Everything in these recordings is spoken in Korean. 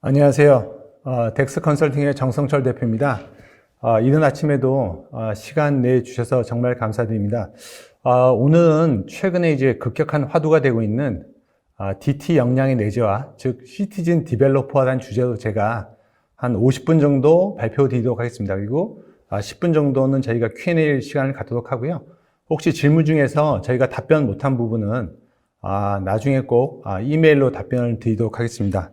안녕하세요. 덱스 컨설팅의 정성철 대표입니다. 이른 아침에도 시간 내주셔서 정말 감사드립니다. 오늘은 최근에 이제 급격한 화두가 되고 있는 DT 역량의 내재화, 즉 시티즌 디벨로퍼라는 주제로 제가 한 50분 정도 발표드리도록 하겠습니다. 그리고 10분 정도는 저희가 Q&A 시간을 갖도록 하고요. 혹시 질문 중에서 저희가 답변 못한 부분은 나중에 꼭 이메일로 답변을 드리도록 하겠습니다.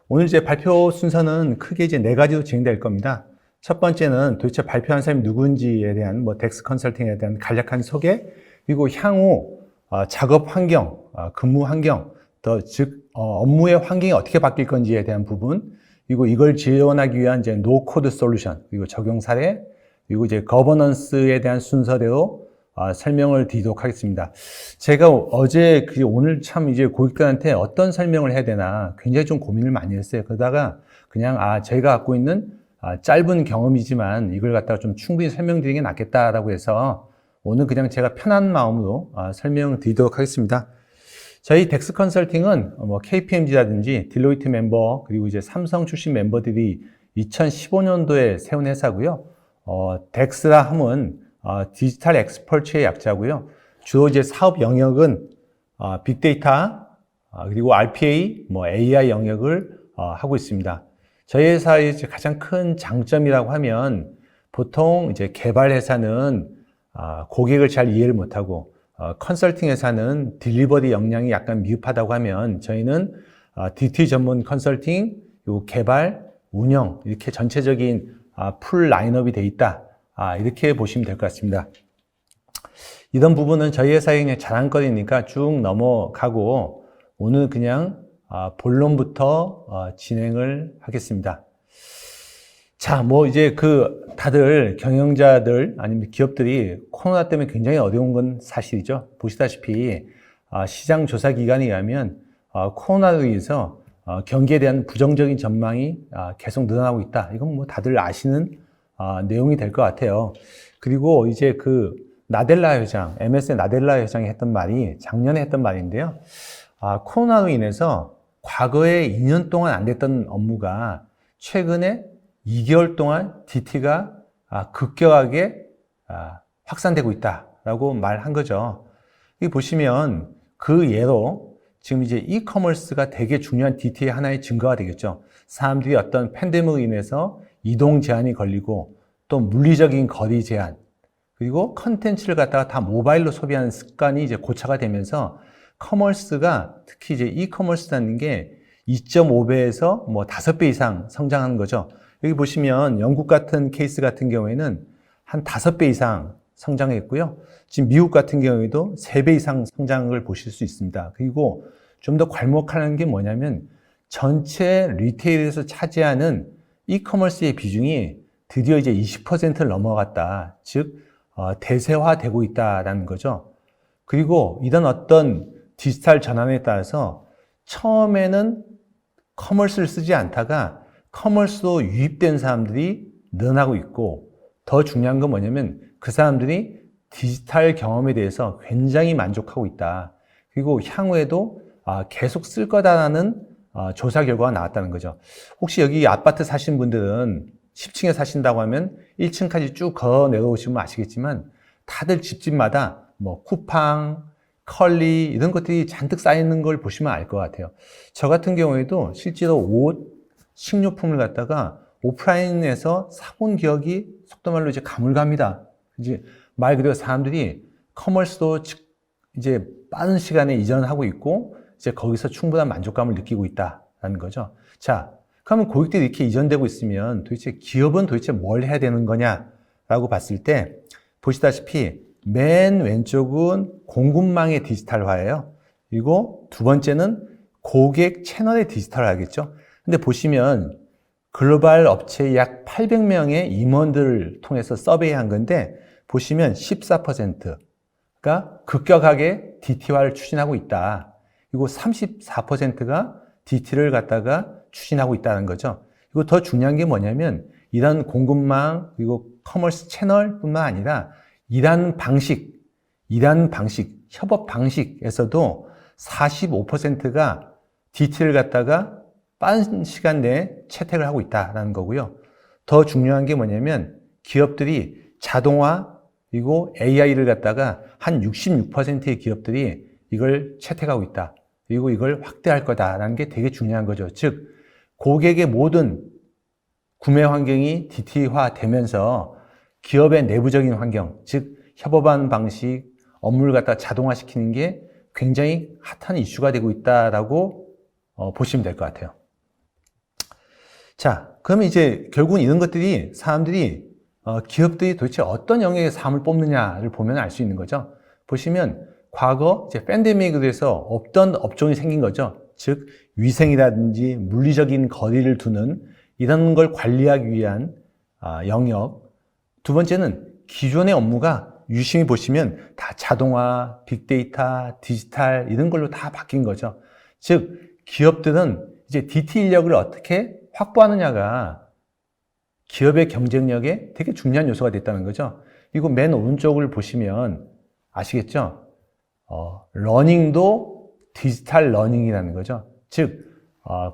오늘 이제 발표 순서는 크게 이제 4가지로 진행될 겁니다. 첫 번째는 도대체 발표한 사람이 누구인지에 대한 덱스 컨설팅에 대한 간략한 소개, 그리고 향후 작업 환경, 근무 환경, 즉 업무의 환경이 어떻게 바뀔 건지에 대한 부분, 그리고 이걸 지원하기 위한 이제 노 코드 솔루션, 그리고 적용 사례, 그리고 이제 거버넌스에 대한 순서대로 설명을 드리도록 하겠습니다. 제가 오늘 참 이제 고객들한테 어떤 설명을 해야 되나 굉장히 좀 고민을 많이 했어요. 그러다가 그냥 저희가 갖고 있는 짧은 경험이지만 이걸 갖다가 좀 충분히 설명드리는 게 낫겠다라고 해서 오늘 그냥 제가 편한 마음으로 설명을 드리도록 하겠습니다. 저희 덱스 컨설팅은 KPMG라든지 딜로이트 멤버 그리고 이제 삼성 출신 멤버들이 2015년도에 세운 회사고요. 덱스라 함은 디지털 엑스퍼트의 약자고요. 주로 이제 사업 영역은 빅데이터 그리고 RPA, AI 영역을 하고 있습니다. 저희 회사의 가장 큰 장점이라고 하면 보통 이제 개발 회사는 고객을 잘 이해를 못하고 컨설팅 회사는 딜리버리 역량이 약간 미흡하다고 하면 저희는 DT 전문 컨설팅, 그리고 개발, 운영 이렇게 전체적인 풀 라인업이 돼 있다. 이렇게 보시면 될 것 같습니다. 이런 부분은 저희 회사의 그냥 자랑거리니까 쭉 넘어가고 오늘 그냥 본론부터 진행을 하겠습니다. 자, 이제 다들 경영자들 아니면 기업들이 코로나 때문에 굉장히 어려운 건 사실이죠. 보시다시피 시장 조사 기관에 의하면 코로나로 인해서 경기에 대한 부정적인 전망이 계속 늘어나고 있다. 이건 다들 아시는 내용이 될 것 같아요. 그리고 이제 나델라 회장, MS의 나델라 회장이 했던 말이 작년에 했던 말인데요. 코로나로 인해서 과거에 2년 동안 안 됐던 업무가 최근에 2개월 동안 DT가 급격하게 확산되고 있다라고 말한 거죠. 여기 보시면 그 예로 지금 이제 이커머스가 되게 중요한 DT의 하나의 증거가 되겠죠. 사람들이 어떤 팬데믹으로 인해서 이동 제한이 걸리고 또 물리적인 거리 제한 그리고 컨텐츠를 갖다가 다 모바일로 소비하는 습관이 이제 고착화 되면서 커머스가 특히 이제 이커머스라는 게 2.5배에서 5배 이상 성장하는 거죠. 여기 보시면 영국 같은 케이스 같은 경우에는 한 5배 이상 성장했고요. 지금 미국 같은 경우에도 3배 이상 성장을 보실 수 있습니다. 그리고 좀 더 괄목하는 게 뭐냐면 전체 리테일에서 차지하는 이커머스의 비중이 드디어 이제 20%를 넘어갔다. 즉, 대세화되고 있다라는 거죠. 그리고 이런 어떤 디지털 전환에 따라서 처음에는 커머스를 쓰지 않다가 커머스로 유입된 사람들이 늘어나고 있고 더 중요한 건 뭐냐면 그 사람들이 디지털 경험에 대해서 굉장히 만족하고 있다. 그리고 향후에도 계속 쓸 거다라는 조사 결과가 나왔다는 거죠. 혹시 여기 아파트 사신 분들은 10층에 사신다고 하면 1층까지 쭉 걸어 내려오시면 아시겠지만 다들 집집마다 쿠팡, 컬리 이런 것들이 잔뜩 쌓이는 걸 보시면 알 것 같아요. 저 같은 경우에도 실제로 옷, 식료품을 갖다가 오프라인에서 사본 기억이 속도말로 이제 가물갑니다. 이제 말 그대로 사람들이 커머스도 이제 빠른 시간에 이전을 하고 있고 이제 거기서 충분한 만족감을 느끼고 있다라는 거죠. 자, 그러면 고객들이 이렇게 이전되고 있으면 도대체 기업은 도대체 뭘 해야 되는 거냐라고 봤을 때 보시다시피 맨 왼쪽은 공급망의 디지털화예요. 그리고 두 번째는 고객 채널의 디지털화겠죠. 근데 보시면 글로벌 업체 약 800명의 임원들을 통해서 서베이한 건데 보시면 14%가 급격하게 DT화를 추진하고 있다. 그리고 34%가 DT를 갖다가 추진하고 있다는 거죠. 그리고 더 중요한 게 뭐냐면 이런 공급망 그리고 커머스 채널뿐만 아니라 일하는 방식, 협업 방식에서도 45%가 DT를 갖다가 빠른 시간 내에 채택을 하고 있다라는 거고요. 더 중요한 게 뭐냐면 기업들이 자동화 그리고 AI를 갖다가 한 66%의 기업들이 이걸 채택하고 있다. 그리고 이걸 확대할 거다라는 게 되게 중요한 거죠. 즉 고객의 모든 구매 환경이 DT화 되면서 기업의 내부적인 환경, 즉 협업하는 방식, 업무를 갖다 자동화시키는 게 굉장히 핫한 이슈가 되고 있다라고 보시면 될 것 같아요. 자, 그러면 이제 결국은 이런 것들이 사람들이 기업들이 도대체 어떤 영역의 사람을 뽑느냐를 보면 알 수 있는 거죠. 보시면 과거 이제 팬데믹으로 해서 없던 업종이 생긴 거죠. 즉 위생이라든지 물리적인 거리를 두는 이런 걸 관리하기 위한 영역. 두 번째는 기존의 업무가 유심히 보시면 다 자동화, 빅데이터, 디지털 이런 걸로 다 바뀐 거죠. 즉 기업들은 이제 DT 인력을 어떻게 확보하느냐가 기업의 경쟁력에 되게 중요한 요소가 됐다는 거죠. 그리고 맨 오른쪽을 보시면 아시겠죠? 러닝도 디지털 러닝이라는 거죠. 즉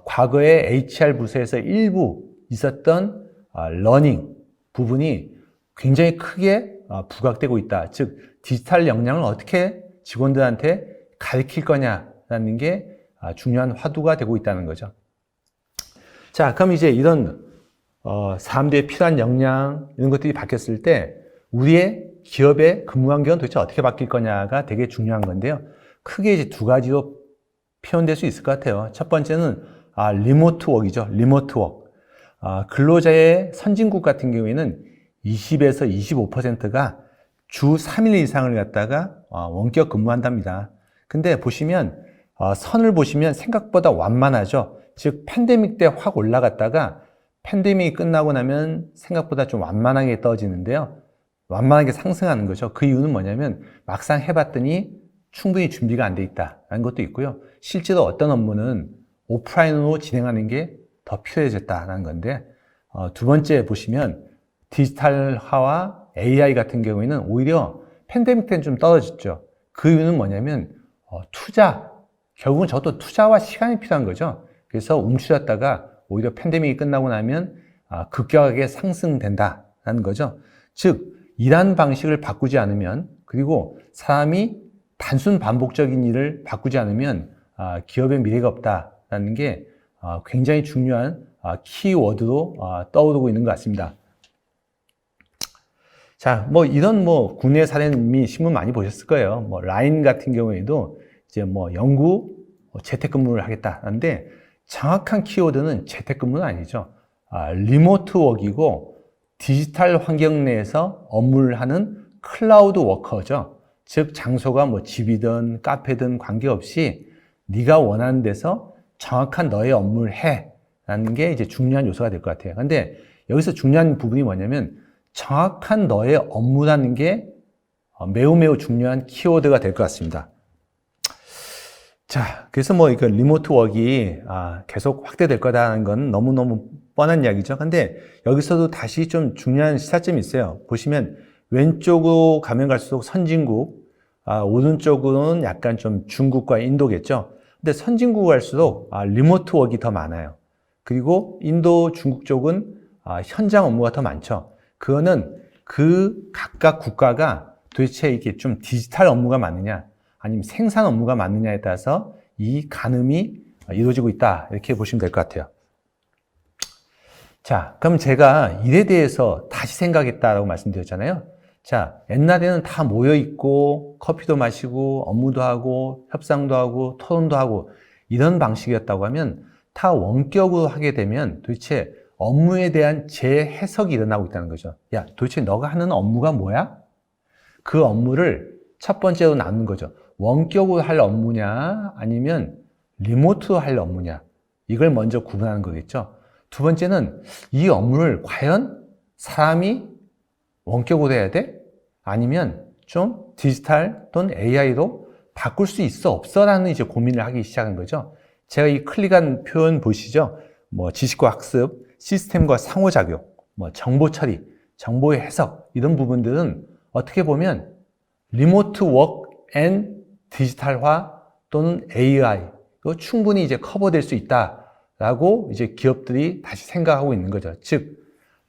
과거에 HR 부서에서 일부 있었던 러닝 부분이 굉장히 크게 부각되고 있다. 즉 디지털 역량을 어떻게 직원들한테 가르칠 거냐라는 게 중요한 화두가 되고 있다는 거죠. 자, 그럼 이제 이런 사람들의 필요한 역량 이런 것들이 바뀌었을 때 우리의 기업의 근무 환경은 도대체 어떻게 바뀔 거냐가 되게 중요한 건데요. 크게 이제 두 가지로 표현될 수 있을 것 같아요. 첫 번째는 리모트 웍이죠. 리모트 웍. 근로자의 선진국 같은 경우에는 20에서 25%가 주 3일 이상을 갖다가 원격 근무한답니다. 근데 보시면 선을 보시면 생각보다 완만하죠. 즉 팬데믹 때 확 올라갔다가 팬데믹이 끝나고 나면 생각보다 좀 완만하게 떨어지는데요. 완만하게 상승하는 거죠. 그 이유는 뭐냐면 막상 해봤더니 충분히 준비가 안 돼 있다는 것도 있고요. 실제로 어떤 업무는 오프라인으로 진행하는 게 더 필요해졌다는 건데 두 번째 보시면 디지털화와 AI 같은 경우에는 오히려 팬데믹 때는 좀 떨어졌죠. 그 이유는 뭐냐면 투자, 결국은 저도 투자와 시간이 필요한 거죠. 그래서 움츠렸다가 오히려 팬데믹이 끝나고 나면 급격하게 상승된다는 거죠. 즉 일하는 방식을 바꾸지 않으면 그리고 사람이 단순 반복적인 일을 바꾸지 않으면 기업의 미래가 없다는 게 굉장히 중요한 키워드로 떠오르고 있는 것 같습니다. 자, 이런 국내 사례는 이미 신문 많이 보셨을 거예요. 라인 같은 경우에도 이제 영구 재택근무를 하겠다는데 정확한 키워드는 재택근무는 아니죠. 리모트 웍이고 디지털 환경 내에서 업무를 하는 클라우드 워커죠. 즉 장소가 집이든 카페든 관계없이 네가 원하는 데서 정확한 너의 업무를 해라는 게 이제 중요한 요소가 될 것 같아요. 근데 여기서 중요한 부분이 뭐냐면 정확한 너의 업무라는 게 매우 중요한 키워드가 될 것 같습니다. 자, 그래서 이거 리모트 웍이 계속 확대될 거다라는 건 너무너무 뻔한 이야기죠. 근데 여기서도 다시 좀 중요한 시사점이 있어요. 보시면 왼쪽으로 가면 갈수록 선진국, 오른쪽으로는 약간 좀 중국과 인도겠죠. 근데 선진국 갈수록 리모트 웍이 더 많아요. 그리고 인도, 중국 쪽은 현장 업무가 더 많죠. 그거는 그 각각 국가가 도대체 이게 좀 디지털 업무가 많느냐 아니면 생산 업무가 많느냐에 따라서 이 가늠이 이루어지고 있다 이렇게 보시면 될 것 같아요. 자, 그럼 제가 일에 대해서 다시 생각했다라고 말씀드렸잖아요. 자, 옛날에는 다 모여있고 커피도 마시고 업무도 하고 협상도 하고 토론도 하고 이런 방식이었다고 하면 다 원격으로 하게 되면 도대체 업무에 대한 재해석이 일어나고 있다는 거죠. 야, 도대체 너가 하는 업무가 뭐야? 그 업무를 첫 번째로 나누는 거죠. 원격으로 할 업무냐 아니면 리모트로 할 업무냐 이걸 먼저 구분하는 거겠죠. 두 번째는 이 업무를 과연 사람이 원격으로 해야 돼? 아니면 좀 디지털 또는 AI로 바꿀 수 있어 없어? 라는 이제 고민을 하기 시작한 거죠. 제가 이 클릭한 표현 보시죠. 지식과 학습, 시스템과 상호작용, 정보 처리, 정보의 해석 이런 부분들은 어떻게 보면 리모트 웍 앤 디지털화 또는 AI 이거 충분히 이제 커버될 수 있다라는 라고 이제 기업들이 다시 생각하고 있는 거죠. 즉,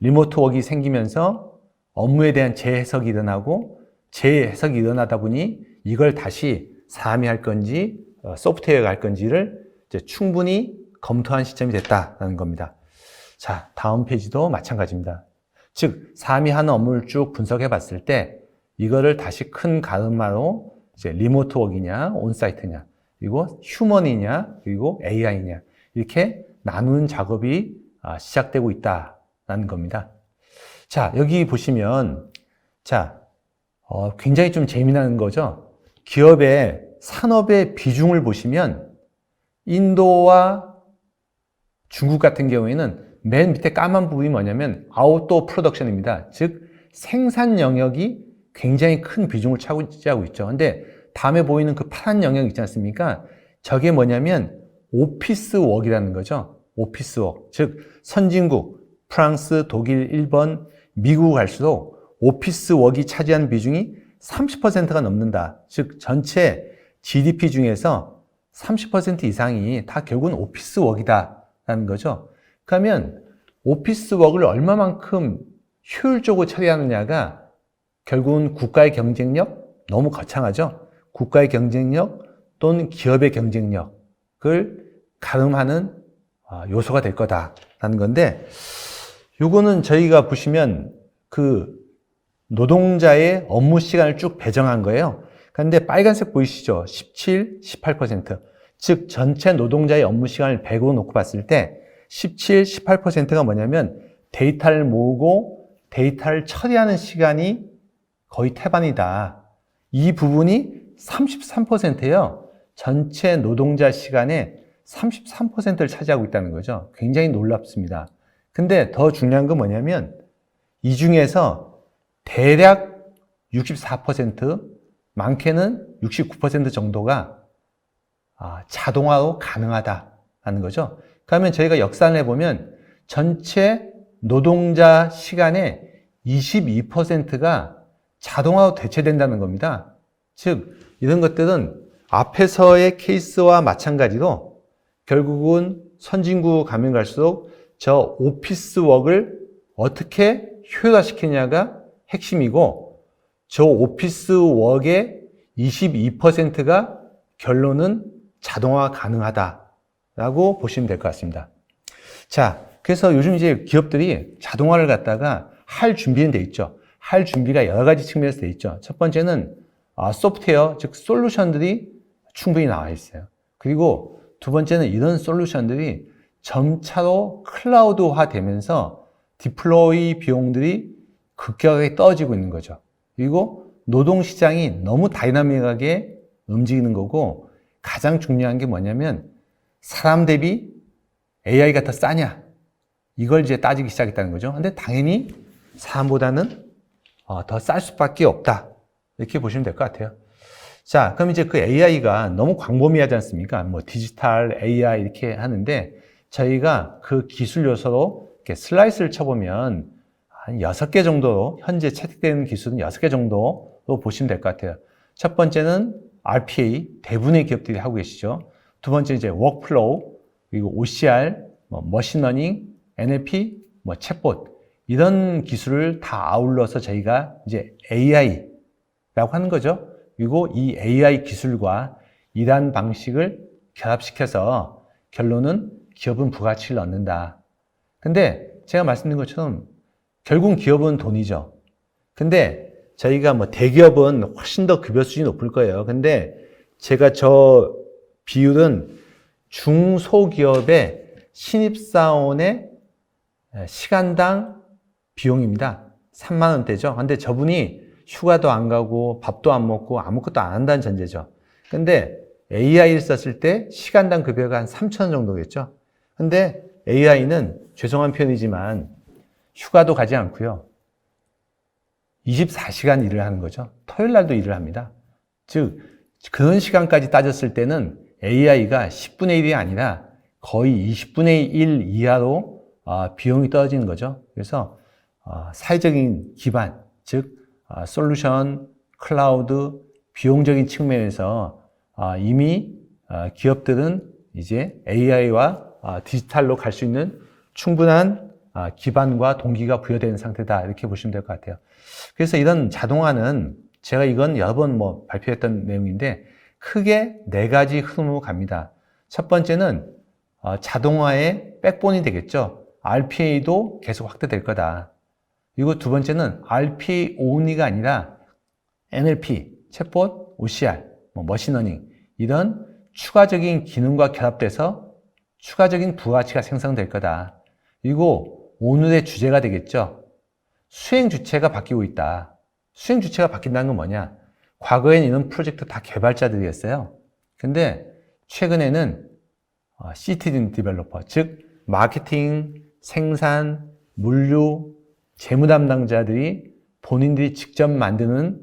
리모트 워크가 생기면서 업무에 대한 재해석이 일어나고 재해석이 일어나다 보니 이걸 다시 사람이 할 건지 소프트웨어가 할 건지를 이제 충분히 검토한 시점이 됐다는 겁니다. 자, 다음 페이지도 마찬가지입니다. 즉, 사람이 하는 업무를 쭉 분석해 봤을 때 이거를 다시 큰 가름마로 이제 리모트 워크이냐, 온사이트냐, 그리고 휴먼이냐, 그리고 AI냐 이렇게 나누는 작업이 시작되고 있다는 겁니다. 자, 여기 보시면 자, 굉장히 좀 재미나는 거죠. 기업의 산업의 비중을 보시면 인도와 중국 같은 경우에는 맨 밑에 까만 부분이 뭐냐면 아웃도어 프로덕션입니다. 즉 생산 영역이 굉장히 큰 비중을 차지하고 있죠. 근데 다음에 보이는 그 파란 영역 있지 않습니까? 저게 뭐냐면 오피스 워크이라는 거죠. 오피스 워크. 즉 선진국, 프랑스, 독일, 일본, 미국 갈수록 오피스 워크가 차지하는 비중이 30%가 넘는다. 즉 전체 GDP 중에서 30% 이상이 다 결국은 오피스 워크이다라는 거죠. 그러면 오피스 워크를 얼마만큼 효율적으로 처리하느냐가 결국은 국가의 경쟁력, 너무 거창하죠. 국가의 경쟁력 또는 기업의 경쟁력을 가름하는 요소가 될 거다라는 건데, 요거는 저희가 보시면 그 노동자의 업무 시간을 쭉 배정한 거예요. 그런데 빨간색 보이시죠? 17, 18%. 즉 전체 노동자의 업무 시간을 100으로 놓고 봤을 때 17, 18%가 뭐냐면 데이터를 모으고 데이터를 처리하는 시간이 거의 태반이다. 이 부분이 33%예요. 전체 노동자 시간의 33%를 차지하고 있다는 거죠. 굉장히 놀랍습니다. 근데 더 중요한 건 뭐냐면 이 중에서 대략 64%, 많게는 69% 정도가 자동화로 가능하다는 거죠. 그러면 저희가 역산을 해보면 전체 노동자 시간의 22%가 자동화로 대체된다는 겁니다. 즉 이런 것들은 앞에서의 케이스와 마찬가지로 결국은 선진국 가면 갈수록 저 오피스 워크를 어떻게 효율화시키냐가 핵심이고, 저 오피스 워크의 22%가 결론은 자동화 가능하다라고 보시면 될 것 같습니다. 자, 그래서 요즘 이제 기업들이 자동화를 갖다가 할 준비는 돼 있죠. 할 준비가 여러 가지 측면에서 돼 있죠. 첫 번째는 소프트웨어, 즉 솔루션들이 충분히 나와 있어요. 그리고 두 번째는 이런 솔루션들이 점차로 클라우드화 되면서 디플로이 비용들이 급격하게 떨어지고 있는 거죠. 그리고 노동시장이 너무 다이나믹하게 움직이는 거고, 가장 중요한 게 뭐냐면 사람 대비 AI가 더 싸냐, 이걸 이제 따지기 시작했다는 거죠. 근데 당연히 사람보다는 더 쌀 수밖에 없다, 이렇게 보시면 될 것 같아요. 자, 그럼 이제 그 AI가 너무 광범위하지 않습니까? 뭐 디지털 AI 이렇게 하는데, 저희가 그 기술 요소로 이렇게 슬라이스를 쳐보면 한 6개 정도로, 현재 채택되는 기술은 6개 정도로 보시면 될 것 같아요. 첫 번째는 RPA, 대부분의 기업들이 하고 계시죠. 두 번째 이제 워크플로우, 그리고 OCR, 머신러닝, NLP, 챗봇, 이런 기술을 다 아울러서 저희가 이제 AI라고 하는 거죠. 그리고 이 AI 기술과 일하는 방식을 결합시켜서 결론은 기업은 부가치를 얻는다. 근데 제가 말씀드린 것처럼 결국은 기업은 돈이죠. 근데 저희가 대기업은 훨씬 더 급여 수준이 높을 거예요. 근데 제가 저 비율은 중소기업의 신입사원의 시간당 비용입니다. 3만 원대죠. 근데 저분이 휴가도 안 가고 밥도 안 먹고 아무것도 안 한다는 전제죠. 근데 AI를 썼을 때 시간당 급여가 한 3천 원 정도겠죠. 근데 AI는 죄송한 표현이지만 휴가도 가지 않고요. 24시간 일을 하는 거죠. 토요일 날도 일을 합니다. 즉 그런 시간까지 따졌을 때는 AI가 10분의 1이 아니라 거의 20분의 1 이하로 비용이 떨어지는 거죠. 그래서 사회적인 기반, 즉 솔루션, 클라우드, 비용적인 측면에서 이미 기업들은 이제 AI와 디지털로 갈 수 있는 충분한 기반과 동기가 부여되는 상태다. 이렇게 보시면 될 것 같아요. 그래서 이런 자동화는 제가 이건 여러 번 발표했던 내용인데 크게 네 가지 흐름으로 갑니다. 첫 번째는 자동화의 백본이 되겠죠. RPA도 계속 확대될 거다. 그리고 두 번째는 RPA only가 아니라 NLP, 챗봇, OCR, 머신러닝 이런 추가적인 기능과 결합돼서 추가적인 부가가치가 생성될 거다. 그리고 오늘의 주제가 되겠죠. 수행 주체가 바뀌고 있다. 수행 주체가 바뀐다는 건 뭐냐? 과거에는 이런 프로젝트 다 개발자들이었어요. 근데 최근에는 시티즌 디벨로퍼, 즉 마케팅, 생산, 물류, 재무 담당자들이 본인들이 직접 만드는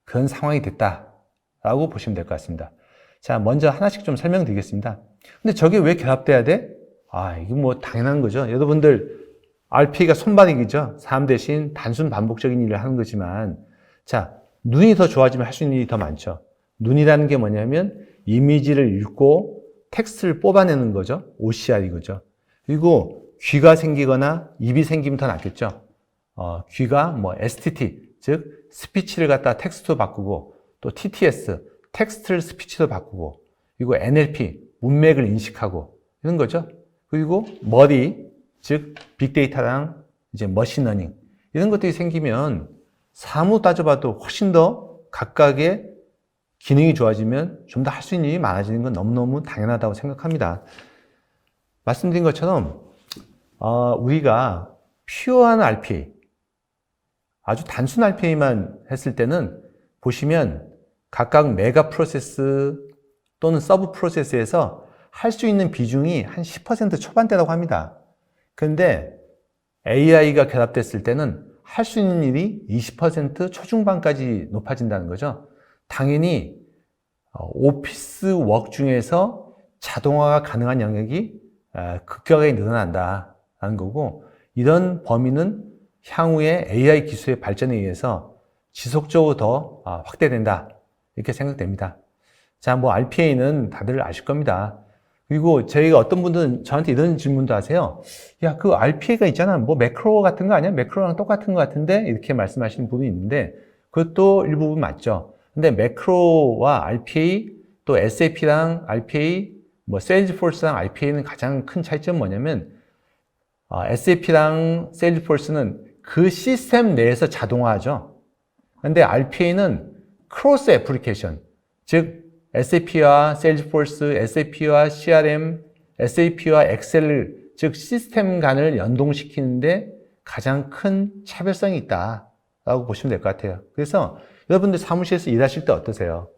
그런 상황이 됐다라고 보시면 될 것 같습니다. 자, 먼저 하나씩 좀 설명드리겠습니다. 근데 저게 왜 결합돼야 돼? 이거 당연한 거죠. 여러분들 RPA가 손바닥이죠. 사람 대신 단순 반복적인 일을 하는 거지만, 자, 눈이 더 좋아지면 할 수 있는 일이 더 많죠. 눈이라는 게 뭐냐면 이미지를 읽고 텍스트를 뽑아내는 거죠. OCR 이거죠. 그리고 귀가 생기거나 입이 생기면 더 낫겠죠. 귀가 STT, 즉 스피치를 갖다 텍스트로 바꾸고, 또 TTS, 텍스트를 스피치로 바꾸고, 그리고 NLP, 문맥을 인식하고 이런 거죠. 그리고 머리, 즉 빅데이터랑 이제 머신러닝 이런 것들이 생기면 사무 따져봐도 훨씬 더 각각의 기능이 좋아지면 좀 더 할 수 있는 일이 많아지는 건 너무너무 당연하다고 생각합니다. 말씀드린 것처럼 우리가 퓨어한 RPA, 아주 단순 RPA만 했을 때는 보시면 각각 메가 프로세스 또는 서브 프로세스에서 할 수 있는 비중이 한 10% 초반대라고 합니다. 그런데 AI가 결합됐을 때는 할 수 있는 일이 20% 초중반까지 높아진다는 거죠. 당연히 오피스 워크 중에서 자동화가 가능한 영역이 급격하게 늘어난다는 거고, 이런 범위는 향후에 AI 기술의 발전에 의해서 지속적으로 더 확대된다 이렇게 생각됩니다. 자, RPA는 다들 아실 겁니다. 그리고 저희가 어떤 분들은 저한테 이런 질문도 하세요. 야, 그 RPA가 있잖아. 매크로 같은 거 아니야? 매크로랑 똑같은 거 같은데? 이렇게 말씀하시는 분이 있는데, 그것도 일부분 맞죠. 근데 매크로와 RPA, 또 SAP랑 RPA, 세일즈포스랑 RPA는 가장 큰 차이점은 뭐냐면, SAP랑 세일즈포스는 그 시스템 내에서 자동화하죠. 근데 RPA는 크로스 애플리케이션, 즉 SAP와 세일즈포스, SAP와 CRM, SAP와 엑셀, 즉 시스템 간을 연동시키는데 가장 큰 차별성이 있다라고 보시면 될 것 같아요. 그래서 여러분들 사무실에서 일하실 때 어떠세요?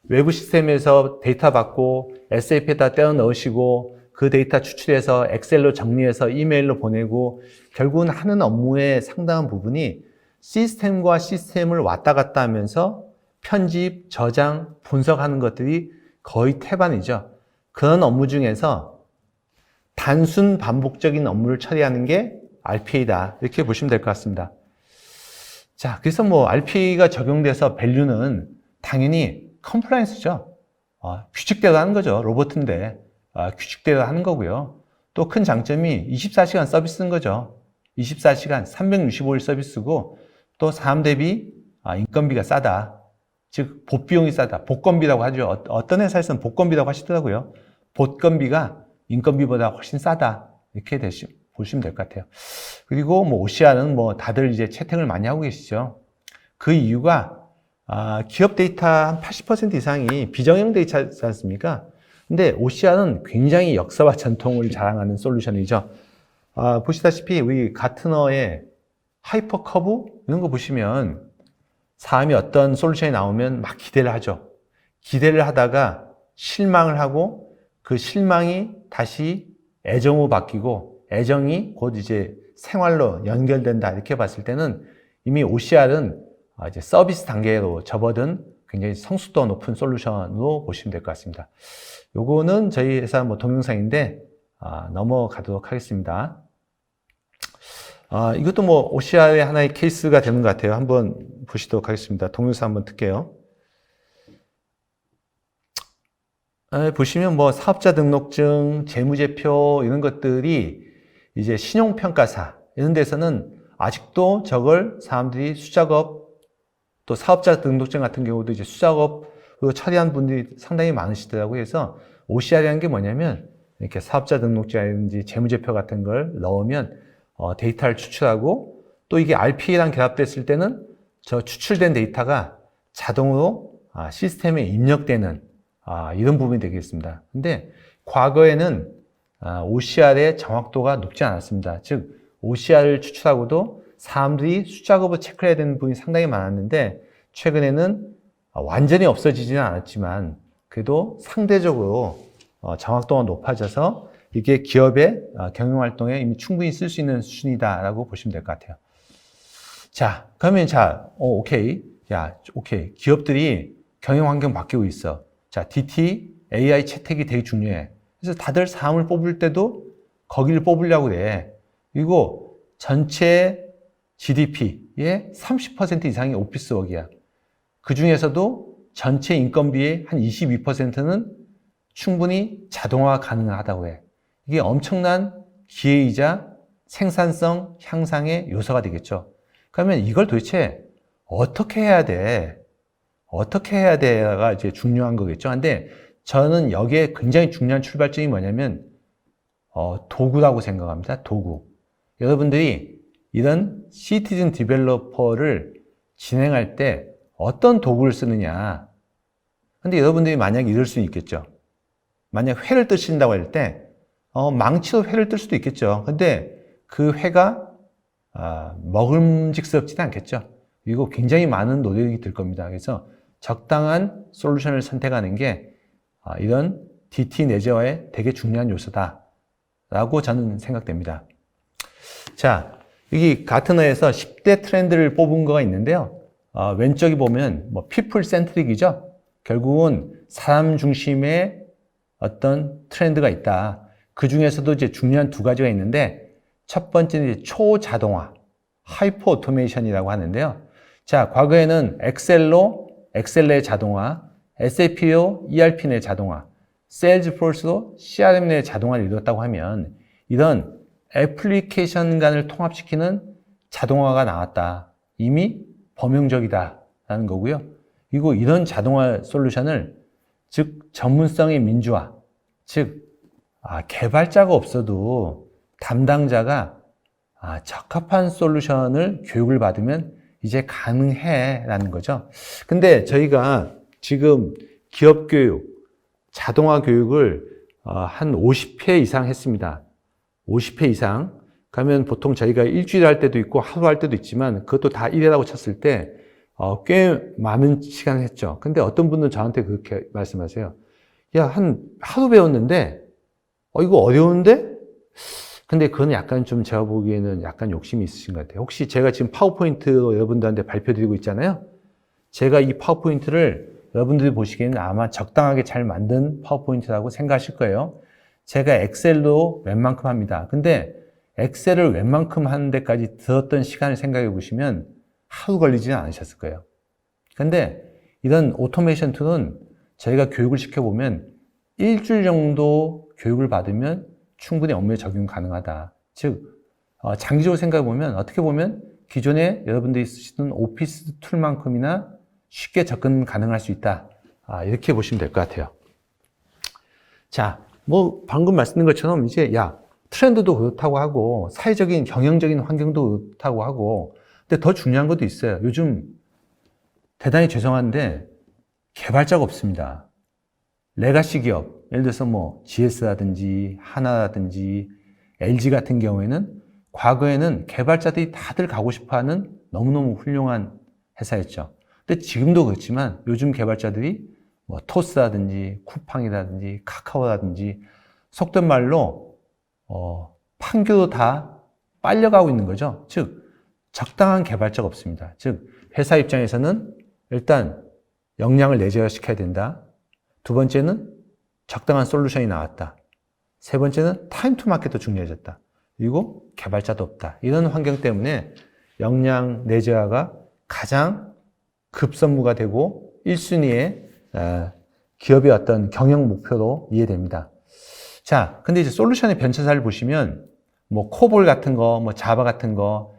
외부 시스템에서 데이터 받고 SAP에다 떼어 넣으시고 그 데이터 추출해서 엑셀로 정리해서 이메일로 보내고, 결국은 하는 업무의 상당한 부분이 시스템과 시스템을 왔다 갔다 하면서 편집, 저장, 분석하는 것들이 거의 태반이죠. 그런 업무 중에서 단순 반복적인 업무를 처리하는 게 RPA다 이렇게 보시면 될 것 같습니다. 자, 그래서 RPA가 적용돼서 밸류는 당연히 컴플라이언스죠. 규칙대로 하는 거죠. 로봇인데 규칙대로 하는 거고요. 또 큰 장점이 24시간 서비스인 거죠. 24시간 365일 서비스고, 또 사람 대비 인건비가 싸다. 즉 보비용이 싸다. 복건비라고 하죠. 어떤 회사에서는 복건비라고 하시더라고요. 복건비가 인건비보다 훨씬 싸다. 이렇게 보시면 될 것 같아요. 그리고 OCR은 다들 이제 채택을 많이 하고 계시죠. 그 이유가 기업 데이터 한 80% 이상이 비정형 데이터지 않습니까? 근데 OCR은 굉장히 역사와 전통을 자랑하는 솔루션이죠. 보시다시피 우리 가트너의 하이퍼 커브 이런 거 보시면 사람이 어떤 솔루션이 나오면 막 기대를 하죠. 기대를 하다가 실망을 하고 그 실망이 다시 애정으로 바뀌고 애정이 곧 이제 생활로 연결된다 이렇게 봤을 때는 이미 OCR은 이제 서비스 단계로 접어든 굉장히 성숙도가 높은 솔루션으로 보시면 될 것 같습니다. 요거는 저희 회사 동영상인데 넘어가도록 하겠습니다. 이것도 OCR의 하나의 케이스가 되는 것 같아요. 한번 보시도록 하겠습니다. 동영상 한번 틀게요. 보시면 뭐 사업자 등록증, 재무제표 이런 것들이 이제 신용평가사 이런 데서는 아직도 저걸 사람들이 수작업 또 사업자 등록증 같은 경우도 이제 수작업으로 처리한 분들이 상당히 많으시더라고요. 그래서 OCR이라는 게 뭐냐면 이렇게 사업자 등록증이라든지 재무제표 같은 걸 넣으면 데이터를 추출하고 또 이게 RPA랑 결합됐을 때는 저 추출된 데이터가 자동으로 시스템에 입력되는 이런 부분이 되겠습니다. 근데 과거에는 OCR의 정확도가 높지 않았습니다. 즉 OCR을 추출하고도 사람들이 수작업을 체크해야 되는 부분이 상당히 많았는데 최근에는 완전히 없어지지는 않았지만 그래도 상대적으로 정확도가 높아져서 이게 기업의 경영활동에 이미 충분히 쓸 수 있는 수준이다라고 보시면 될 것 같아요. 자, 그러면 오케이. 오케이. 기업들이 경영환경 바뀌고 있어. 자, DT, AI 채택이 되게 중요해. 그래서 다들 사람을 뽑을 때도 거기를 뽑으려고 그래. 그리고 전체 GDP의 30% 이상이 오피스워크야. 그 중에서도 전체 인건비의 한 22%는 충분히 자동화 가능하다고 해. 이게 엄청난 기회이자 생산성 향상의 요소가 되겠죠. 그러면 이걸 도대체 어떻게 해야 돼? 어떻게 해야 돼가 이제 중요한 거겠죠. 근데 저는 여기에 굉장히 중요한 출발점이 뭐냐면, 도구라고 생각합니다. 도구. 여러분들이 이런 시티즌 디벨로퍼를 진행할 때 어떤 도구를 쓰느냐. 근데 여러분들이 만약에 이럴 수 있겠죠. 만약 회를 뜨신다고 할 때, 망치로 회를 뜰 수도 있겠죠. 근데 그 회가, 먹음직스럽지는 않겠죠. 그리고 굉장히 많은 노력이 들 겁니다. 그래서 적당한 솔루션을 선택하는 게, 이런 DT 내재화의 되게 중요한 요소다라고 저는 생각됩니다. 자, 여기 가트너에서 10대 트렌드를 뽑은 거가 있는데요. 왼쪽에 보면 뭐 people centric이죠. 결국은 사람 중심의 어떤 트렌드가 있다. 그 중에서도 이제 중요한 두 가지가 있는데 첫 번째는 이제 초자동화, 하이퍼 오토메이션이라고 하는데요. 자, 과거에는 엑셀 내 자동화, SAP로 ERP 내 자동화, 세일즈포스로 CRM 내 자동화를 이뤘다고 하면 이런 애플리케이션 간을 통합시키는 자동화가 나왔다. 이미 범용적이다라는 거고요. 그리고 이런 자동화 솔루션을 즉 전문성의 민주화, 즉 개발자가 없어도 담당자가 적합한 솔루션을 교육을 받으면 이제 가능해라는 거죠. 근데 저희가 지금 기업 교육, 자동화 교육을 한 50회 이상 했습니다. 50회 이상. 그러면 보통 저희가 일주일 할 때도 있고 하루 할 때도 있지만 그것도 다 1회라고 쳤을 때 꽤 많은 시간을 했죠. 근데 어떤 분은 저한테 그렇게 말씀하세요. 야, 하루 배웠는데 이거 어려운데? 근데 그건 약간 좀 제가 보기에는 약간 욕심이 있으신 것 같아요. 혹시 제가 지금 파워포인트로 여러분들한테 발표드리고 있잖아요. 제가 이 파워포인트를 여러분들이 보시기에는 아마 적당하게 잘 만든 파워포인트라고 생각하실 거예요. 제가 엑셀로 웬만큼 합니다. 근데 엑셀을 웬만큼 하는 데까지 들었던 시간을 생각해 보시면 하루 걸리지는 않으셨을 거예요. 근데 이런 오토메이션 툴은 저희가 교육을 시켜보면 일주일 정도 교육을 받으면 충분히 업무에 적용 가능하다. 즉, 장기적으로 생각해 보면 어떻게 보면 기존에 여러분들이 쓰시던 오피스 툴만큼이나 쉽게 접근 가능할 수 있다. 이렇게 보시면 될 것 같아요. 자, 뭐 방금 말씀드린 것처럼 이제 트렌드도 그렇다고 하고 사회적인 경영적인 환경도 그렇다고 하고 근데 더 중요한 것도 있어요. 요즘 대단히 죄송한데 개발자가 없습니다. 레가시 기업, 예를 들어서 뭐 GS라든지 하나라든지 LG 같은 경우에는 과거에는 개발자들이 다들 가고 싶어하는 너무너무 훌륭한 회사였죠. 근데 지금도 그렇지만 요즘 개발자들이 뭐 토스라든지 쿠팡이라든지 카카오라든지 속된 말로 판교도 다 빨려가고 있는 거죠. 즉 적당한 개발자가 없습니다. 즉 회사 입장에서는 일단 역량을 내재화시켜야 된다. 두 번째는 적당한 솔루션이 나왔다. 세 번째는 타임 투 마켓도 중요해졌다. 그리고 개발자도 없다. 이런 환경 때문에 역량 내재화가 가장 급선무가 되고 1순위에 기업의 어떤 경영 목표로 이해됩니다. 자, 근데 이제 솔루션의 변천사를 보시면 뭐 코볼 같은 거, 뭐 자바 같은 거,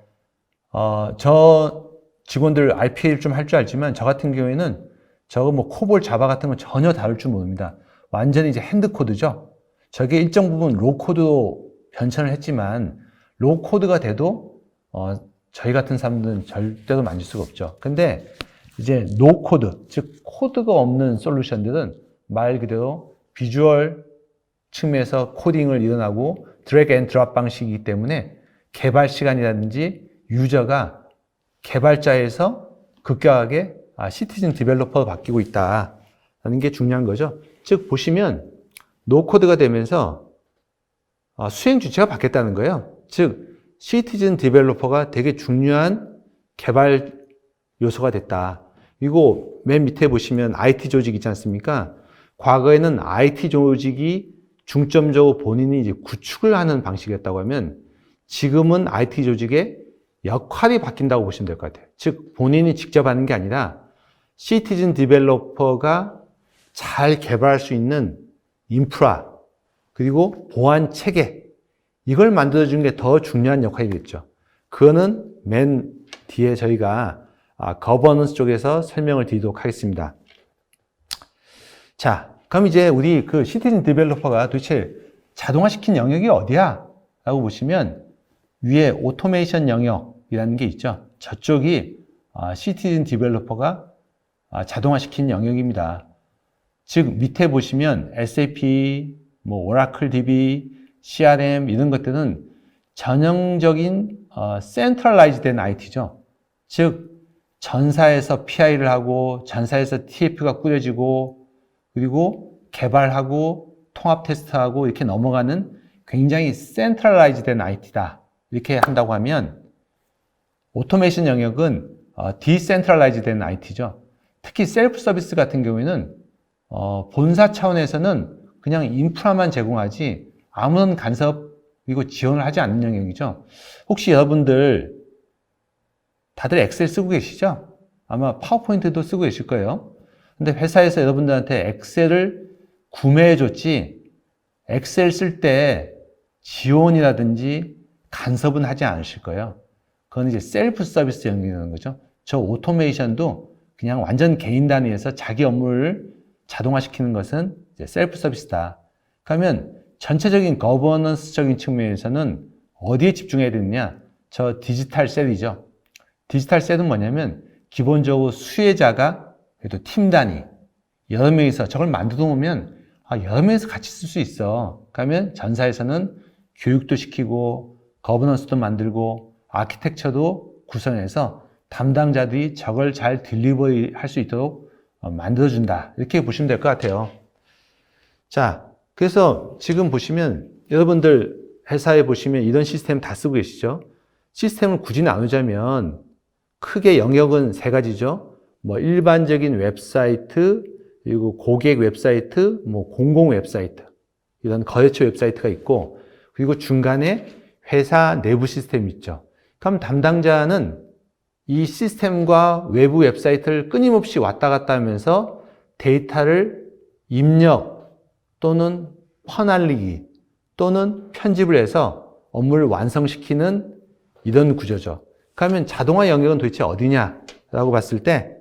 저 직원들 RPA를 좀 할 줄 알지만 저 같은 경우에는 저거 뭐 코볼 자바 같은 건 전혀 다룰 줄 모릅니다. 완전히 이제 핸드 코드죠. 저게 일정 부분 로우 코드로 변천을 했지만 로우 코드가 돼도 저희 같은 사람들은 절대로 만질 수가 없죠. 근데 이제 노 코드, 즉 코드가 없는 솔루션들은 말 그대로 비주얼 측면에서 코딩을 일어나고 드래그 앤 드롭 방식이기 때문에 개발 시간이라든지 유저가 개발자에서 급격하게 시티즌 디벨로퍼로 바뀌고 있다는 게 중요한 거죠. 즉 보시면 노 코드가 되면서 수행 주체가 바뀌었다는 거예요. 즉 시티즌 디벨로퍼가 되게 중요한 개발 요소가 됐다. 그리고 맨 밑에 보시면 IT 조직 있지 않습니까? 과거에는 IT 조직이 중점적으로 본인이 이제 구축을 하는 방식이었다고 하면 지금은 IT 조직의 역할이 바뀐다고 보시면 될 것 같아요. 즉 본인이 직접 하는 게 아니라 시티즌 디벨로퍼가 잘 개발할 수 있는 인프라 그리고 보안 체계 이걸 만들어주는 게 더 중요한 역할이겠죠. 그거는 맨 뒤에 저희가 거버넌스 쪽에서 설명을 드리도록 하겠습니다. 자, 그럼 이제 우리 그 시티즌 디벨로퍼가 도대체 자동화시킨 영역이 어디야? 라고 보시면 위에 오토메이션 영역이라는 게 있죠. 저쪽이 시티즌 디벨로퍼가 자동화시킨 영역입니다. 즉 밑에 보시면 SAP, 뭐 오라클 DB, CRM 이런 것들은 전형적인 센트럴라이즈 된 IT죠. 즉 전사에서 PI를 하고 전사에서 TF가 꾸려지고 그리고 개발하고 통합 테스트하고 이렇게 넘어가는 굉장히 센트럴라이즈 된 IT다. 이렇게 한다고 하면 오토메이션 영역은 디센트럴라이즈 된 IT죠. 특히 셀프 서비스 같은 경우에는 본사 차원에서는 그냥 인프라만 제공하지 아무런 간섭 그리고 지원을 하지 않는 영역이죠. 혹시 여러분들 다들 엑셀 쓰고 계시죠? 아마 파워포인트도 쓰고 계실 거예요. 근데 회사에서 여러분들한테 엑셀을 구매해 줬지 엑셀 쓸 때 지원이라든지 간섭은 하지 않으실 거예요. 그건 이제 셀프 서비스 영역이라는 거죠. 저 오토메이션도 그냥 완전 개인 단위에서 자기 업무를 자동화시키는 것은 이제 셀프 서비스다. 그러면 전체적인 거버넌스적인 측면에서는 어디에 집중해야 되느냐? 저 디지털 셀이죠. 디지털 셀은 뭐냐면 기본적으로 수혜자가 그래도 팀 단위 여러 명이서 저걸 만들어 놓으면 여러 명이서 같이 쓸 수 있어. 그러면 전사에서는 교육도 시키고 거버넌스도 만들고 아키텍처도 구성해서 담당자들이 저걸 잘 딜리버리 할 수 있도록 만들어준다. 이렇게 보시면 될 것 같아요. 자, 그래서 지금 보시면 여러분들 회사에 보시면 이런 시스템 다 쓰고 계시죠? 시스템을 굳이 나누자면 크게 영역은 세 가지죠. 뭐 일반적인 웹사이트, 그리고 고객 웹사이트, 뭐 공공 웹사이트, 이런 거래처 웹사이트가 있고, 그리고 중간에 회사 내부 시스템이 있죠. 그럼 담당자는 이 시스템과 외부 웹사이트를 끊임없이 왔다 갔다 하면서 데이터를 입력 또는 퍼날리기 또는 편집을 해서 업무를 완성시키는 이런 구조죠. 그러면 자동화 영역은 도대체 어디냐라고 봤을 때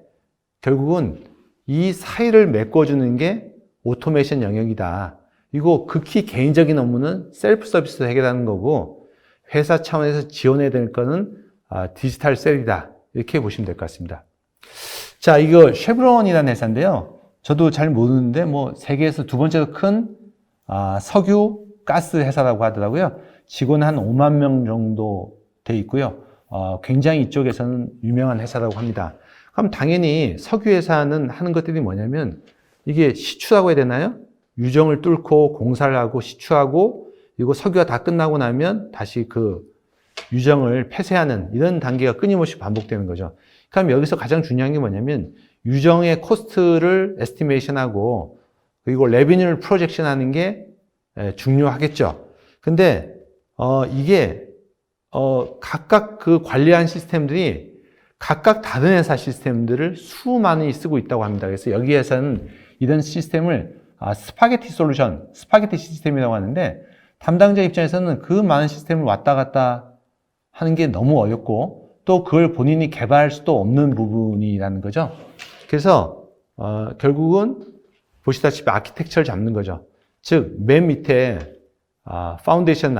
결국은 이 사이를 메꿔주는 게 오토메이션 영역이다. 그리고 극히 개인적인 업무는 셀프 서비스로 해결하는 거고 회사 차원에서 지원해야 될 거는 디지털 셀이다. 이렇게 보시면 될 것 같습니다. 자, 이거 쉐브론이라는 회사인데요. 저도 잘 모르는데 뭐 세계에서 두 번째로 큰 석유 가스 회사라고 하더라고요. 직원 한 5만 명 정도 돼 있고요. 굉장히 이쪽에서는 유명한 회사라고 합니다. 그럼 당연히 석유 회사는 하는 것들이 뭐냐면 이게 시추라고 해야 되나요? 유정을 뚫고 공사를 하고 시추하고 그리고 석유가 다 끝나고 나면 다시 그 유정을 폐쇄하는 이런 단계가 끊임없이 반복되는 거죠. 그럼 여기서 가장 중요한 게 뭐냐면 유정의 코스트를 에스티메이션하고 그리고 레비뉴를 프로젝션 하는 게 중요하겠죠. 근데 이게 각각 그 관리한 시스템들이 각각 다른 회사 시스템들을 수많이 쓰고 있다고 합니다. 그래서 여기에서는 이런 시스템을 스파게티 솔루션, 스파게티 시스템이라고 하는데 담당자 입장에서는 그 많은 시스템을 왔다 갔다 하는 게 너무 어렵고 또 그걸 본인이 개발할 수도 없는 부분이라는 거죠. 그래서 결국은 보시다시피 아키텍처를 잡는 거죠. 즉, 맨 밑에 파운데이션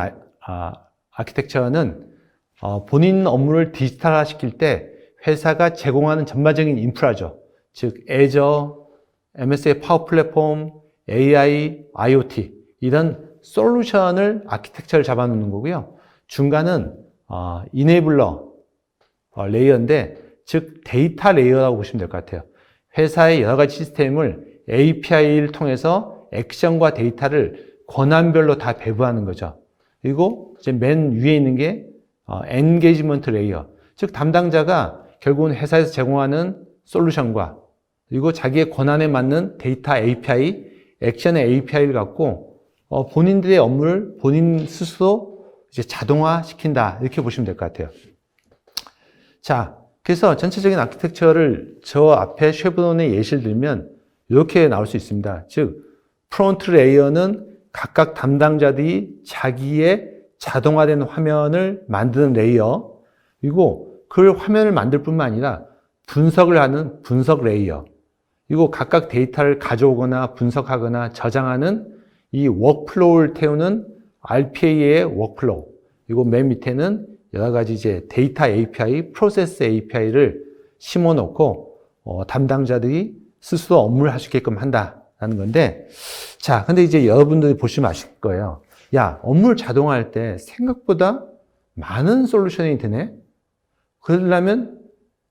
아키텍처는 본인 업무를 디지털화 시킬 때 회사가 제공하는 전반적인 인프라죠. 즉, 애저, MS의 파워 플랫폼, AI, IoT 이런 솔루션을 아키텍처를 잡아놓는 거고요. 중간은 이네이블러 레이어인데 즉 데이터 레이어라고 보시면 될 것 같아요. 회사의 여러 가지 시스템을 API를 통해서 액션과 데이터를 권한별로 다 배부하는 거죠. 그리고 이제 맨 위에 있는 게 엔게이지먼트 레이어, 즉 담당자가 결국은 회사에서 제공하는 솔루션과 그리고 자기의 권한에 맞는 데이터 API, 액션의 API를 갖고 본인들의 업무를 본인 스스로 이제 자동화 시킨다 이렇게 보시면 될 것 같아요. 자, 그래서 전체적인 아키텍처를 저 앞에 쉐브론의 예시를 들면 이렇게 나올 수 있습니다. 즉, 프론트 레이어는 각각 담당자들이 자기의 자동화된 화면을 만드는 레이어, 그리고 그 화면을 만들 뿐만 아니라 분석을 하는 분석 레이어, 그리고 각각 데이터를 가져오거나 분석하거나 저장하는 이 워크플로우를 태우는 RPA의 워크플로우, 그리고 맨 밑에는 여러 가지 이제 데이터 API, 프로세스 API를 심어 놓고 담당자들이 스스로 업무를 할 수 있게끔 한다라는 건데, 자, 근데 이제 여러분들이 보시면 아실 거예요. 야, 업무를 자동화할 때 생각보다 많은 솔루션이 드네? 그러려면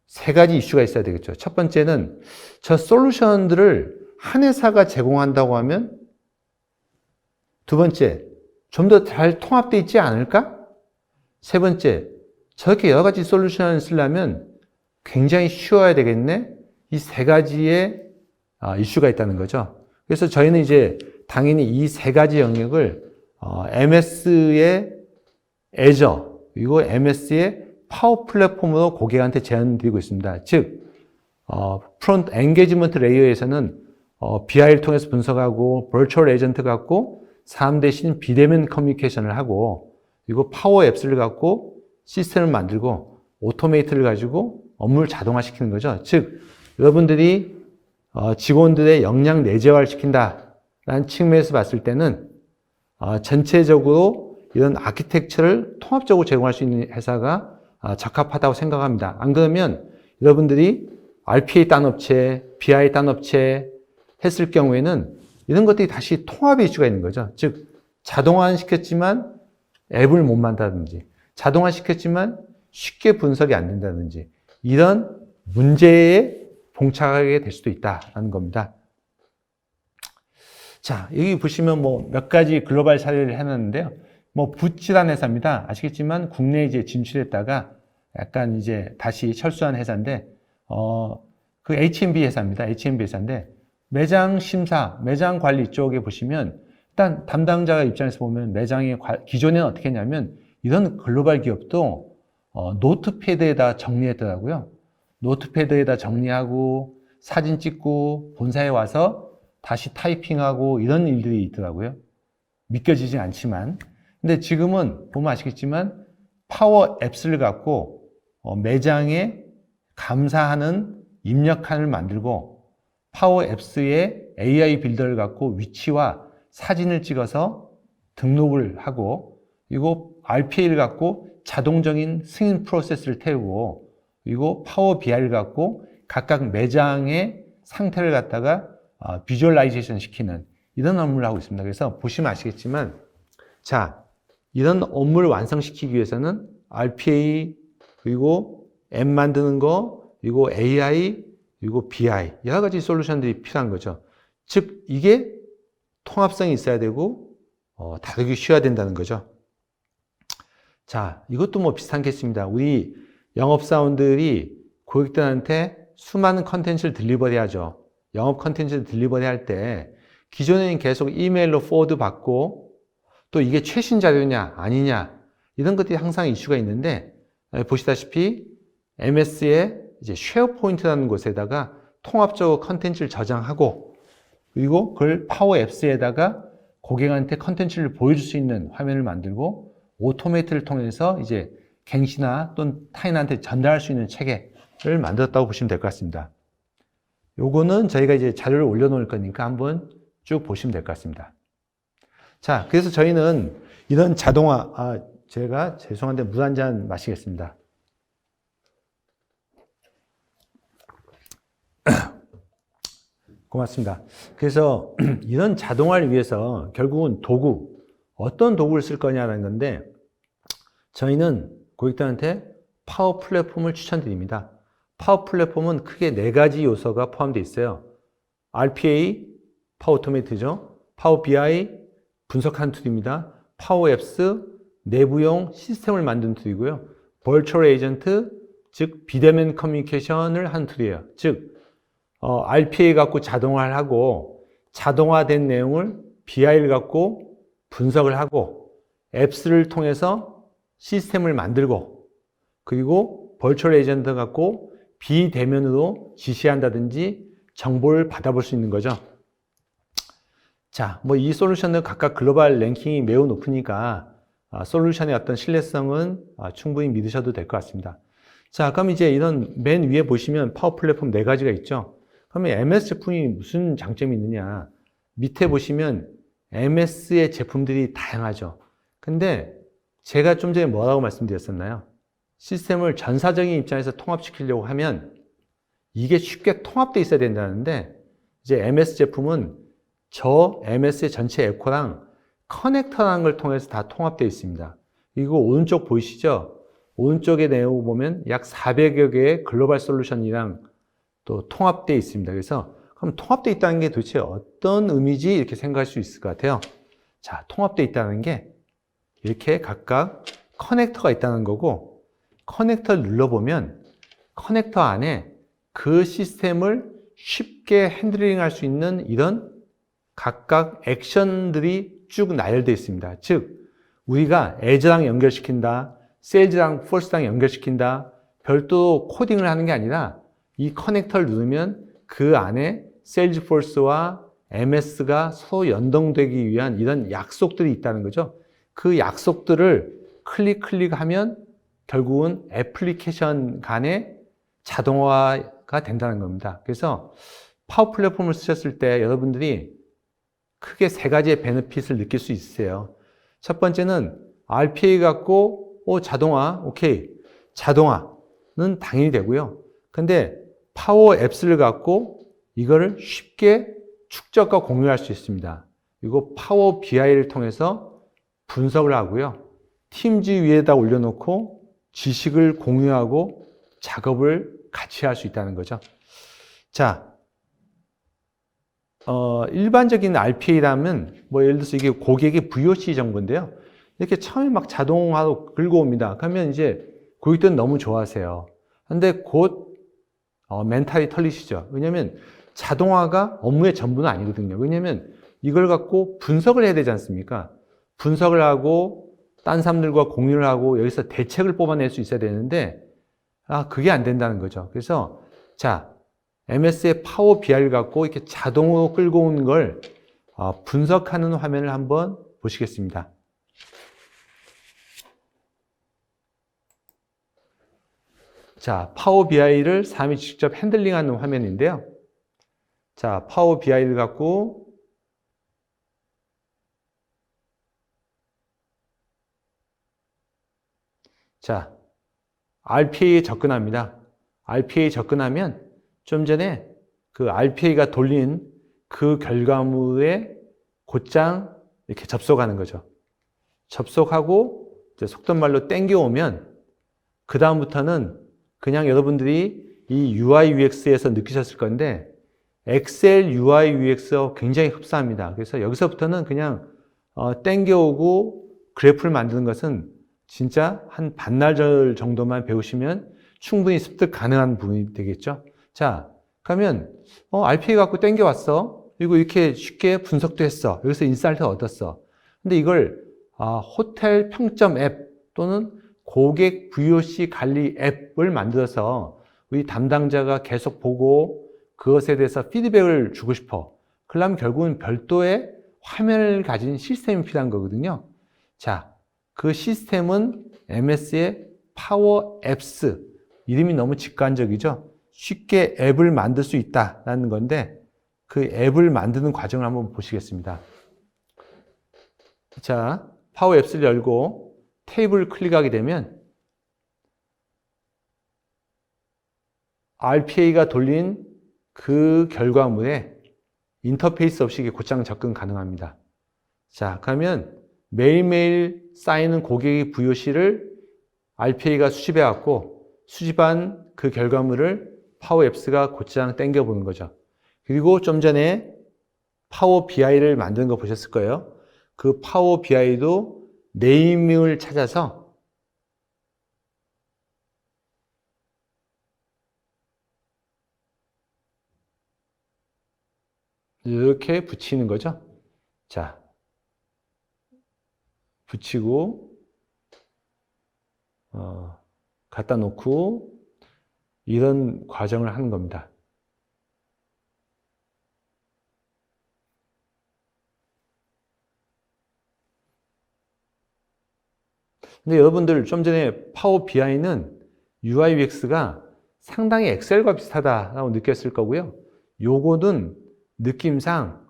세 가지 이슈가 있어야 되겠죠. 첫 번째는 저 솔루션들을 한 회사가 제공한다고 하면, 두 번째, 좀 더 잘 통합되어 있지 않을까? 세 번째, 저렇게 여러 가지 솔루션을 쓰려면 굉장히 쉬워야 되겠네? 이 세 가지의 이슈가 있다는 거죠. 그래서 저희는 이제 당연히 이 세 가지 영역을 MS의 애저, 그리고 MS의 파워 플랫폼으로 고객한테 제안드리고 있습니다. 즉, 프론트 엔게이지먼트 레이어에서는 BI를 통해서 분석하고 버추얼 에이전트 갖고 사람 대신 비대면 커뮤니케이션을 하고, 그리고 파워 앱스를 갖고 시스템을 만들고 오토메이트를 가지고 업무를 자동화시키는 거죠. 즉, 여러분들이 직원들의 역량 내재화를 시킨다라는 측면에서 봤을 때는 전체적으로 이런 아키텍처를 통합적으로 제공할 수 있는 회사가 적합하다고 생각합니다. 안 그러면 여러분들이 RPA 딴 업체, BI 딴 업체 했을 경우에는 이런 것들이 다시 통합의 이슈가 있는 거죠. 즉, 자동화는 시켰지만 앱을 못 만든다든지, 자동화 시켰지만 쉽게 분석이 안 된다든지, 이런 문제에 봉착하게 될 수도 있다는 겁니다. 자, 여기 보시면 몇 가지 글로벌 사례를 해놨는데요. 부치란 회사입니다. 아시겠지만 국내에 이제 진출했다가 약간 이제 다시 철수한 회사인데, 그 H&B 회사입니다. H&B 회사인데, 매장 심사, 매장 관리 쪽에 보시면 일단 담당자 입장에서 보면 매장의 기존에는 어떻게 했냐면 이런 글로벌 기업도 노트패드에다 정리했더라고요. 노트패드에다 정리하고 사진 찍고 본사에 와서 다시 타이핑하고 이런 일들이 있더라고요. 믿겨지지 않지만. 근데 지금은 보면 아시겠지만 파워 앱스를 갖고 매장에 감사하는 입력칸을 만들고 파워 앱스의 AI 빌더를 갖고 위치와 사진을 찍어서 등록을 하고, 그리고 RPA를 갖고 자동적인 승인 프로세스를 태우고, 그리고 파워 BI를 갖고 각각 매장의 상태를 갖다가 비주얼라이제이션 시키는 이런 업무를 하고 있습니다. 그래서 보시면 아시겠지만, 자, 이런 업무를 완성시키기 위해서는 RPA, 그리고 앱 만드는 거, 그리고 AI, 그리고 BI, 여러 가지 솔루션들이 필요한 거죠. 즉, 이게 통합성이 있어야 되고, 다루기 쉬워야 된다는 거죠. 자, 이것도 비슷한 케이스입니다. 우리 영업사원들이 고객들한테 수많은 컨텐츠를 딜리버리 하죠. 영업 컨텐츠를 딜리버리 할 때, 기존에는 계속 이메일로 포워드 받고, 또 이게 최신 자료냐, 아니냐, 이런 것들이 항상 이슈가 있는데, 보시다시피, MS의 이제 쉐어포인트라는 곳에다가 통합적으로 컨텐츠를 저장하고, 그리고 그걸 파워 앱스에다가 고객한테 컨텐츠를 보여줄 수 있는 화면을 만들고 오토메이트를 통해서 이제 갱신이나 또는 타인한테 전달할 수 있는 체계를 만들었다고 보시면 될 것 같습니다. 요거는 저희가 이제 자료를 올려놓을 거니까 한번 쭉 보시면 될 것 같습니다. 자, 그래서 저희는 이런 자동화, 제가 죄송한데 물 한 잔 마시겠습니다. 고맙습니다. 그래서 이런 자동화를 위해서 결국은 도구, 어떤 도구를 쓸 거냐라는 건데 저희는 고객들한테 파워 플랫폼을 추천드립니다. 파워 플랫폼은 크게 4가지 요소가 포함되어 있어요. RPA, 파워 오토메이트죠. 파워 BI, 분석하는 툴입니다. 파워 앱스, 내부용 시스템을 만든 툴이고요. 버추얼 에이전트, 즉 비대면 커뮤니케이션을 한 툴이에요. 즉 RPA 갖고 자동화를 하고 자동화된 내용을 BI를 갖고 분석을 하고 앱스를 통해서 시스템을 만들고 그리고 버추얼 에이전트 갖고 비대면으로 지시한다든지 정보를 받아볼 수 있는 거죠. 자, 뭐 이 솔루션은 각각 글로벌 랭킹이 매우 높으니까 솔루션의 어떤 신뢰성은 충분히 믿으셔도 될 것 같습니다. 자, 그럼 이제 이런 맨 위에 보시면 파워 플랫폼 4가지가 있죠. 그러면 MS 제품이 무슨 장점이 있느냐? 밑에 보시면 MS의 제품들이 다양하죠. 근데 제가 좀 전에 뭐라고 말씀드렸었나요? 시스템을 전사적인 입장에서 통합시키려고 하면 이게 쉽게 통합되어 있어야 된다는데 이제 MS 제품은 저 MS의 전체 에코랑 커넥터라는 걸 통해서 다 통합되어 있습니다. 이거 오른쪽 보이시죠? 오른쪽에 내용 보면 약 400여 개의 글로벌 솔루션이랑 또 통합되어 있습니다. 그래서 그럼 통합되어 있다는 게 도대체 어떤 의미지? 이렇게 생각할 수 있을 것 같아요. 자, 통합되어 있다는 게 이렇게 각각 커넥터가 있다는 거고 커넥터를 눌러보면 커넥터 안에 그 시스템을 쉽게 핸들링 할 수 있는 이런 각각 액션들이 쭉 나열되어 있습니다. 즉 우리가 애저랑 연결시킨다, 세일즈랑 포스랑 연결시킨다, 별도 코딩을 하는 게 아니라 이 커넥터를 누르면 그 안에 세일즈포스와 MS가 서로 연동되기 위한 이런 약속들이 있다는 거죠. 그 약속들을 클릭하면 결국은 애플리케이션 간의 자동화가 된다는 겁니다. 그래서 파워 플랫폼을 쓰셨을 때 여러분들이 크게 3가지의 베네핏을 느낄 수 있으세요. 첫 번째는 RPA 갖고 자동화, 오케이. 자동화는 당연히 되고요. 근데 파워 앱스를 갖고 이거를 쉽게 축적과 공유할 수 있습니다. 그리고 파워 BI를 통해서 분석을 하고요. 팀즈 위에다 올려놓고 지식을 공유하고 작업을 같이 할 수 있다는 거죠. 자, 일반적인 RPA라면 뭐 예를 들어서 이게 고객의 VOC 정보인데요. 이렇게 처음에 막 자동화로 긁어옵니다. 그러면 이제 고객들은 너무 좋아하세요. 근데 곧 멘탈이 털리시죠. 왜냐면 자동화가 업무의 전부는 아니거든요. 왜냐면 이걸 갖고 분석을 해야 되지 않습니까? 분석을 하고 딴 사람들과 공유를 하고 여기서 대책을 뽑아낼 수 있어야 되는데 그게 안 된다는 거죠. 그래서 자, MS의 파워 BI를 갖고 이렇게 자동으로 끌고 온 걸 분석하는 화면을 한번 보시겠습니다. 자, 파워 BI를 사람이 직접 핸들링하는 화면인데요. 자, 파워 BI를 갖고 자, RPA에 접근합니다. RPA에 접근하면 좀 전에 그 RPA가 돌린 그 결과물에 곧장 이렇게 접속하는 거죠. 접속하고 이제 속된 말로 땡겨오면 그 다음부터는 그냥 여러분들이 이 UI UX에서 느끼셨을 건데 엑셀 UI UX와 굉장히 흡사합니다. 그래서 여기서부터는 그냥 땡겨오고 그래프를 만드는 것은 진짜 한 반나절 정도만 배우시면 충분히 습득 가능한 부분이 되겠죠. 자, 그러면 RPA 갖고 땡겨왔어. 그리고 이렇게 쉽게 분석도 했어. 여기서 인사이트 얻었어. 근데 이걸 호텔 평점 앱 또는 고객 VOC 관리 앱을 만들어서 우리 담당자가 계속 보고 그것에 대해서 피드백을 주고 싶어. 그러려면 결국은 별도의 화면을 가진 시스템이 필요한 거거든요. 자, 그 시스템은 MS의 파워 앱스. 이름이 너무 직관적이죠. 쉽게 앱을 만들 수 있다라는 건데 그 앱을 만드는 과정을 한번 보시겠습니다. 자, 파워 앱스를 열고 테이블을 클릭하게 되면 RPA가 돌린 그 결과물에 인터페이스 없이 곧장 접근 가능합니다. 자, 그러면 매일매일 쌓이는 고객의 VOC를 RPA가 수집해 갖고 수집한 그 결과물을 파워 앱스가 곧장 당겨보는 거죠. 그리고 좀 전에 파워 BI를 만드는 거 보셨을 거예요. 그 파워 BI도 네임을 찾아서 이렇게 붙이는 거죠. 자, 붙이고 갖다 놓고 이런 과정을 하는 겁니다. 근데 여러분들 좀 전에 파워 BI는 UI UX가 상당히 엑셀과 비슷하다고 느꼈을 거고요. 요거는 느낌상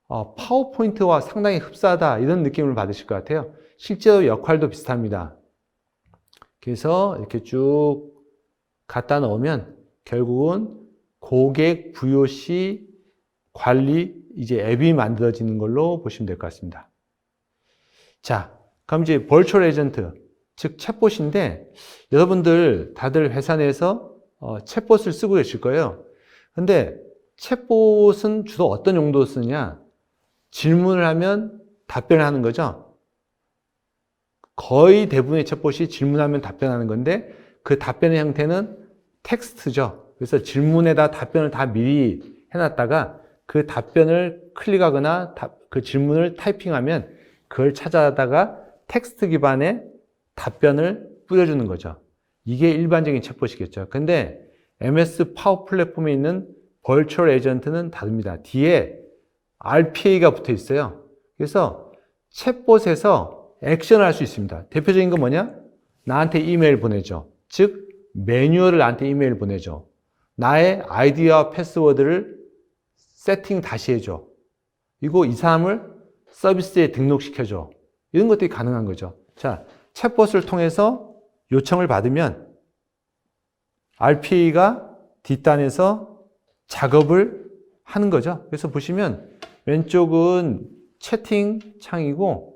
파워포인트와 상당히 흡사하다 이런 느낌을 받으실 것 같아요. 실제로 역할도 비슷합니다. 그래서 이렇게 쭉 갖다 넣으면 결국은 고객 VOC 관리 이제 앱이 만들어지는 걸로 보시면 될 것 같습니다. 자, 그럼 이제 버추얼 에이전트, 즉 챗봇인데 여러분들 다들 회사 내에서 챗봇을 쓰고 계실 거예요. 근데 챗봇은 주로 어떤 용도로 쓰느냐? 질문을 하면 답변을 하는 거죠. 거의 대부분의 챗봇이 질문하면 답변하는 건데 그 답변의 형태는 텍스트죠. 그래서 질문에다 답변을 다 미리 해놨다가 그 답변을 클릭하거나 그 질문을 타이핑하면 그걸 찾아다가 텍스트 기반의 답변을 뿌려주는 거죠. 이게 일반적인 챗봇이겠죠. 근데 MS 파워 플랫폼에 있는 버추얼 에이전트는 다릅니다. 뒤에 RPA가 붙어 있어요. 그래서 챗봇에서 액션을 할 수 있습니다. 대표적인 건 뭐냐? 나한테 이메일 보내줘. 즉 매뉴얼을 나한테 이메일 보내줘. 나의 아이디와 패스워드를 세팅 다시 해줘. 그리고 이 사람을 서비스에 등록시켜줘. 이런 것들이 가능한 거죠. 자, 챗봇을 통해서 요청을 받으면 RPA가 뒷단에서 작업을 하는 거죠. 그래서 보시면 왼쪽은 채팅 창이고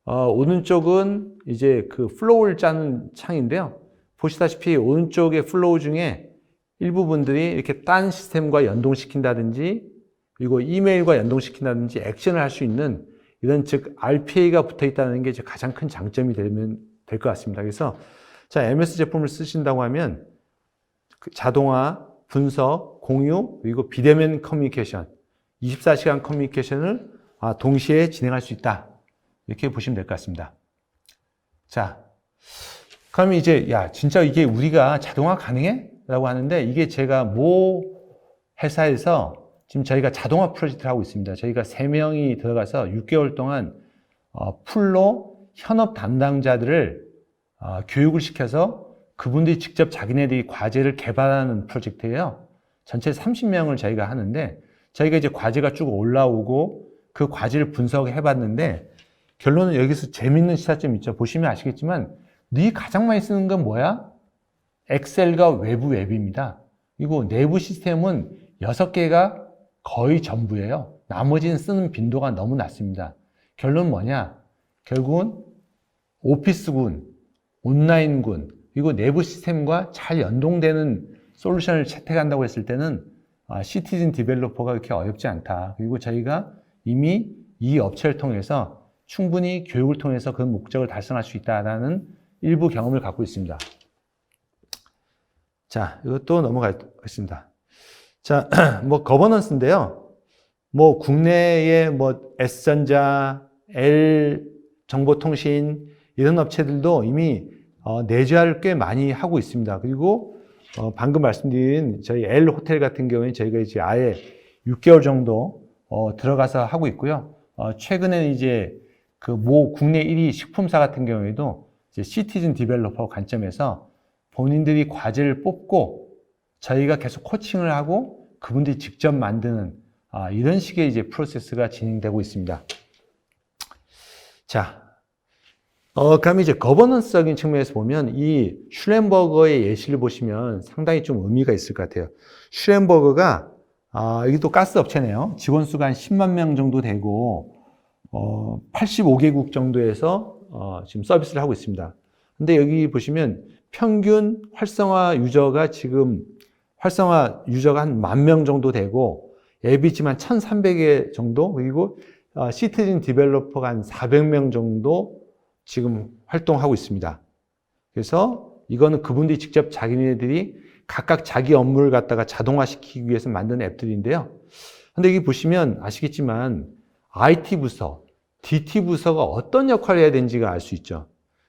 오른쪽은 이제 그 플로우를 짜는 창인데요. 보시다시피 오른쪽의 플로우 중에 일부분들이 이렇게 딴 시스템과 연동시킨다든지 그리고 이메일과 연동시킨다든지 액션을 할 수 있는 이런 즉 RPA가 붙어 있다는 게 가장 큰 장점이 되면 될 것 같습니다. 그래서 자, MS 제품을 쓰신다고 하면 자동화, 분석, 공유, 그리고 비대면 커뮤니케이션, 24시간 커뮤니케이션을 동시에 진행할 수 있다. 이렇게 보시면 될 것 같습니다. 자, 그러면 이제 진짜 이게 우리가 자동화 가능해? 라고 하는데 이게 제가 모 회사에서 지금 저희가 자동화 프로젝트를 하고 있습니다. 저희가 3명이 들어가서 6개월 동안 풀로 현업 담당자들을 교육을 시켜서 그분들이 직접 자기네들이 과제를 개발하는 프로젝트예요. 전체 30명을 저희가 하는데 저희가 이제 과제가 쭉 올라오고 그 과제를 분석해 봤는데 결론은 여기서 재밌는 시사점이 있죠. 보시면 아시겠지만 네 가장 많이 쓰는 건 뭐야? 엑셀과 외부 앱입니다. 그리고 내부 시스템은 6개가 거의 전부예요. 나머지는 쓰는 빈도가 너무 낮습니다. 결론은 뭐냐? 결국은 오피스군, 온라인군, 그리고 내부 시스템과 잘 연동되는 솔루션을 채택한다고 했을 때는 시티즌 디벨로퍼가 그렇게 어렵지 않다. 그리고 저희가 이미 이 업체를 통해서 충분히 교육을 통해서 그 목적을 달성할 수 있다는 일부 경험을 갖고 있습니다. 자, 이것도 넘어가겠습니다. 자, 거버넌스인데요. 국내에 S전자, L정보통신 이런 업체들도 이미 내재화를 꽤 많이 하고 있습니다. 그리고 방금 말씀드린 저희 L호텔 같은 경우에 저희가 이제 아예 6개월 정도 들어가서 하고 있고요. 최근에는 이제 그 모 국내 1위 식품사 같은 경우에도 이제 시티즌 디벨로퍼 관점에서 본인들이 과제를 뽑고 저희가 계속 코칭을 하고 그분들이 직접 만드는 이런 식의 이제 프로세스가 진행되고 있습니다. 자, 그럼 이제 거버넌스적인 측면에서 보면 이 슐렌버거의 예시를 보시면 상당히 좀 의미가 있을 것 같아요. 슐렌버거가 여기도 가스 업체네요. 직원 수가 한 10만 명 정도 되고 85개국 정도에서 지금 서비스를 하고 있습니다. 근데 여기 보시면 평균 활성화 유저가 한 10,000명 정도 되고 앱이지만 1,300개 정도, 그리고 시티즌 디벨로퍼가 한 400명 정도 지금 활동하고 있습니다. 그래서 이거는 그분들이 직접 자기네들이 각각 자기 업무를 갖다가 자동화시키기 위해서 만든 앱들인데요. 근데 여기 보시면 아시겠지만 IT 부서, DT 부서가 어떤 역할을 해야 되는지가 알 수 있죠.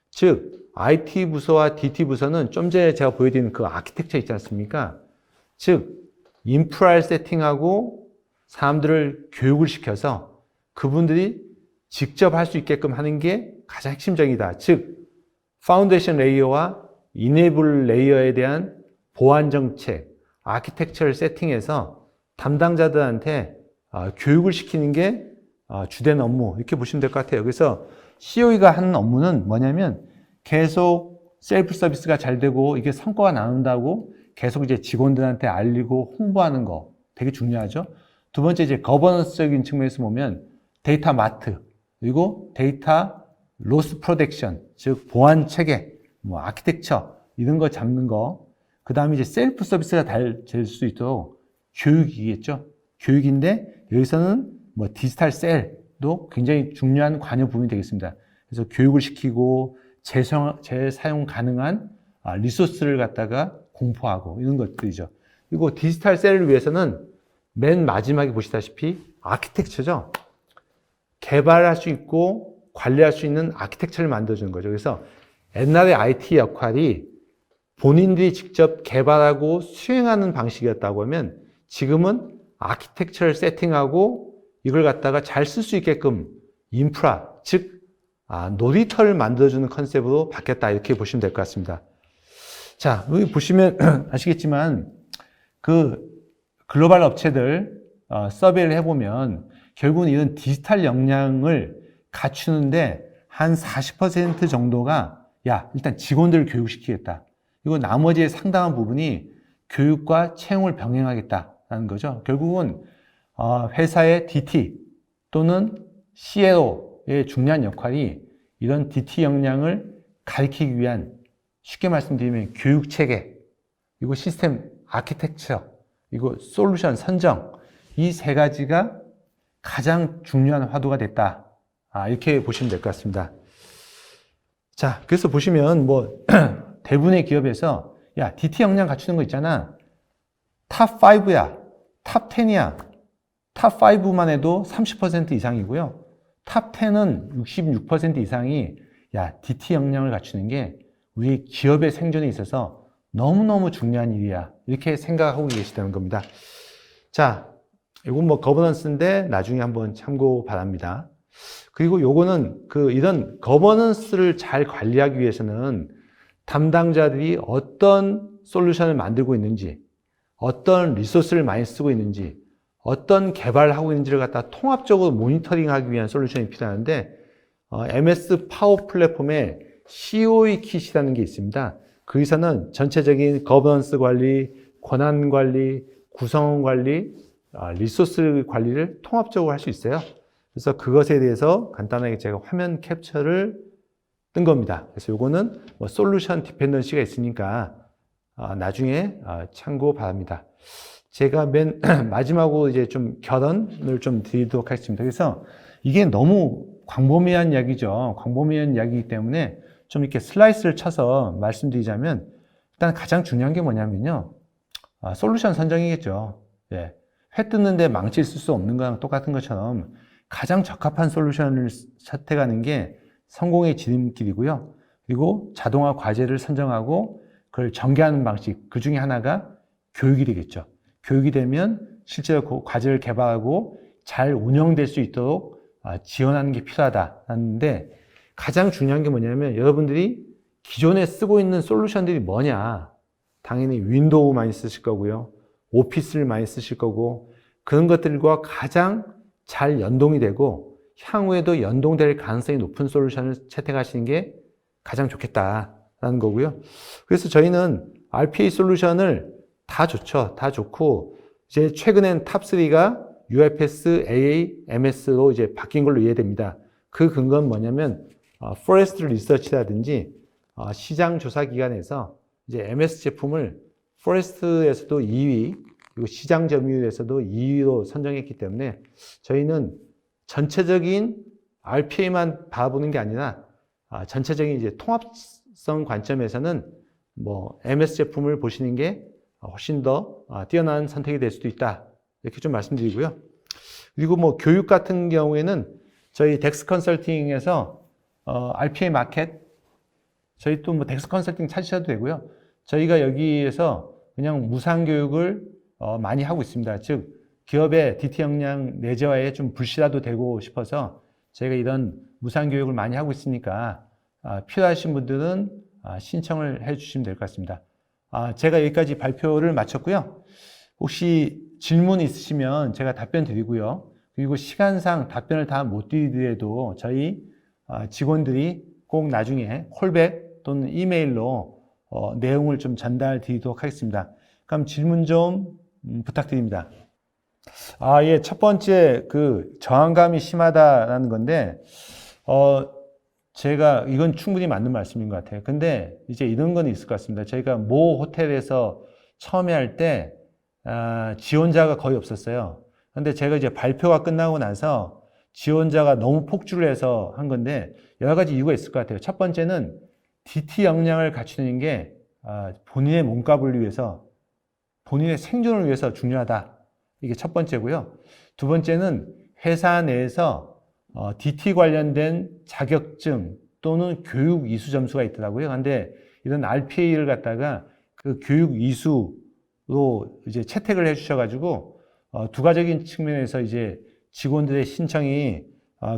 즉 IT 부서와 DT 부서는 좀 전에 제가 보여드린 그 아키텍처 있지 않습니까? 즉 인프라를 세팅하고 사람들을 교육을 시켜서 그분들이 직접 할 수 있게끔 하는 게 가장 핵심적이다. 즉 파운데이션 레이어와 이네이블 레이어에 대한 보안 정책, 아키텍처를 세팅해서 담당자들한테 교육을 시키는 게 주된 업무, 이렇게 보시면 될 것 같아요. 그래서 COE가 하는 업무는 뭐냐면 계속 셀프 서비스가 잘 되고 이게 성과가 나온다고 계속 이제 직원들한테 알리고 홍보하는 거 되게 중요하죠. 두 번째 이제 거버넌스적인 측면에서 보면 데이터 마트, 그리고 데이터 로스 프로텍션, 즉 보안 체계, 아키텍처 이런 거 잡는 거. 그 다음에 이제 셀프 서비스가 잘 될 수 있도록 교육이겠죠. 교육인데 여기서는 디지털 셀도 굉장히 중요한 관여 부분이 되겠습니다. 그래서 교육을 시키고 재사용 가능한 리소스를 갖다가 공포하고 이런 것들이죠. 그리고 디지털 셀을 위해서는 맨 마지막에 보시다시피 아키텍처죠. 개발할 수 있고 관리할 수 있는 아키텍처를 만들어주는 거죠. 그래서 옛날의 IT 역할이 본인들이 직접 개발하고 수행하는 방식이었다고 하면 지금은 아키텍처를 세팅하고 이걸 갖다가 잘 쓸 수 있게끔 인프라, 즉 놀이터를 만들어주는 컨셉으로 바뀌었다, 이렇게 보시면 될 것 같습니다. 자, 여기 보시면 아시겠지만 그 글로벌 업체들 서베이를 해보면 결국은 이런 디지털 역량을 갖추는데 한 40% 정도가 일단 직원들을 교육시키겠다. 그리고 나머지의 상당한 부분이 교육과 채용을 병행하겠다라는 거죠. 결국은 회사의 DT 또는 CLO의 중요한 역할이 이런 DT 역량을 가리키기 위한, 쉽게 말씀드리면 교육체계, 그리고 시스템 아키텍처, 그리고 솔루션 선정, 이 세 가지가 가장 중요한 화두가 됐다. 이렇게 보시면 될 것 같습니다. 자, 그래서 보시면 대부분의 기업에서 DT 역량 갖추는 거 있잖아. 탑 5야. 탑 10이야. 탑 5만 해도 30% 이상이고요. 탑 10은 66% 이상이 DT 역량을 갖추는 게 우리 기업의 생존에 있어서 너무너무 중요한 일이야. 이렇게 생각하고 계시다는 겁니다. 자, 이건 거버넌스인데 나중에 한번 참고 바랍니다. 그리고 요거는 이런 거버넌스를 잘 관리하기 위해서는 담당자들이 어떤 솔루션을 만들고 있는지, 어떤 리소스를 많이 쓰고 있는지, 어떤 개발을 하고 있는지를 갖다 통합적으로 모니터링하기 위한 솔루션이 필요한데, MS 파워 플랫폼에 COE 킷이라는 게 있습니다. 거기서는 전체적인 거버넌스 관리, 권한 관리, 구성원 관리, 리소스 관리를 통합적으로 할 수 있어요. 그래서 그것에 대해서 간단하게 제가 화면 캡처를 뜬 겁니다. 그래서 요거는 솔루션 디펜던시가 있으니까 나중에 참고 바랍니다. 제가 맨 마지막으로 이제 좀 결론을 좀 드리도록 하겠습니다. 그래서 이게 너무 광범위한 이야기죠. 광범위한 이야기이기 때문에 좀 이렇게 슬라이스를 쳐서 말씀드리자면, 일단 가장 중요한 게 뭐냐면요. 솔루션 선정이겠죠. 회 뜯는데 망치 쓸 수 없는 거랑 똑같은 것처럼 가장 적합한 솔루션을 선택하는 게 성공의 지름길이고요. 그리고 자동화 과제를 선정하고 그걸 전개하는 방식, 그 중에 하나가 교육이 되겠죠. 교육이 되면 실제로 그 과제를 개발하고 잘 운영될 수 있도록 지원하는 게 필요하다는데, 가장 중요한 게 뭐냐면 여러분들이 기존에 쓰고 있는 솔루션들이 뭐냐. 당연히 윈도우 많이 쓰실 거고요. 오피스를 많이 쓰실 거고, 그런 것들과 가장 잘 연동이 되고 향후에도 연동될 가능성이 높은 솔루션을 채택하시는 게 가장 좋겠다라는 거고요. 그래서 저희는 RPA 솔루션을 다 좋죠. 다 좋고, 이제 최근엔 탑3가 UFS, AA, MS로 이제 바뀐 걸로 이해됩니다. 그 근거는 뭐냐면, 포레스트 리서치라든지, 시장 조사 기관에서 이제 MS 제품을 포레스트에서도 2위, 그리고 시장 점유율에서도 2위로 선정했기 때문에 저희는 전체적인 RPA만 바라보는 게 아니라, 전체적인 이제 통합성 관점에서는 뭐 MS 제품을 보시는 게 훨씬 더 뛰어난 선택이 될 수도 있다. 이렇게 좀 말씀드리고요. 그리고 뭐 교육 같은 경우에는 저희 덱스 컨설팅에서 RPA 마켓, 저희 또 뭐 덱스 컨설팅 찾으셔도 되고요. 저희가 여기에서 그냥 무상 교육을 많이 하고 있습니다. 즉 기업의 DT 역량 내재화에 좀 불씨라도 되고 싶어서 저희가 이런 무상 교육을 많이 하고 있으니까 필요하신 분들은 신청을 해 주시면 될 것 같습니다. 제가 여기까지 발표를 마쳤고요. 혹시 질문 있으시면 제가 답변 드리고요. 그리고 시간상 답변을 다 못 드리더라도 저희 직원들이 꼭 나중에 콜백 또는 이메일로 내용을 좀 전달 드리도록 하겠습니다. 그럼 질문 좀 부탁드립니다. 예, 첫 번째 그 저항감이 심하다라는 건데, 제가 이건 충분히 맞는 말씀인 것 같아요. 근데 이제 이런 건 있을 것 같습니다. 저희가 모 호텔에서 처음에 할 때 지원자가 거의 없었어요. 근데 제가 이제 발표가 끝나고 나서 지원자가 너무 폭주를 해서 한 건데 여러 가지 이유가 있을 것 같아요. 첫 번째는 DT 역량을 갖추는 게 본인의 몸값을 위해서, 본인의 생존을 위해서 중요하다. 이게 첫 번째고요. 두 번째는 회사 내에서 DT 관련된 자격증 또는 교육 이수 점수가 있더라고요. 근데 이런 RPA를 갖다가 그 교육 이수로 이제 채택을 해 주셔가지고 두가적인 측면에서 이제 직원들의 신청이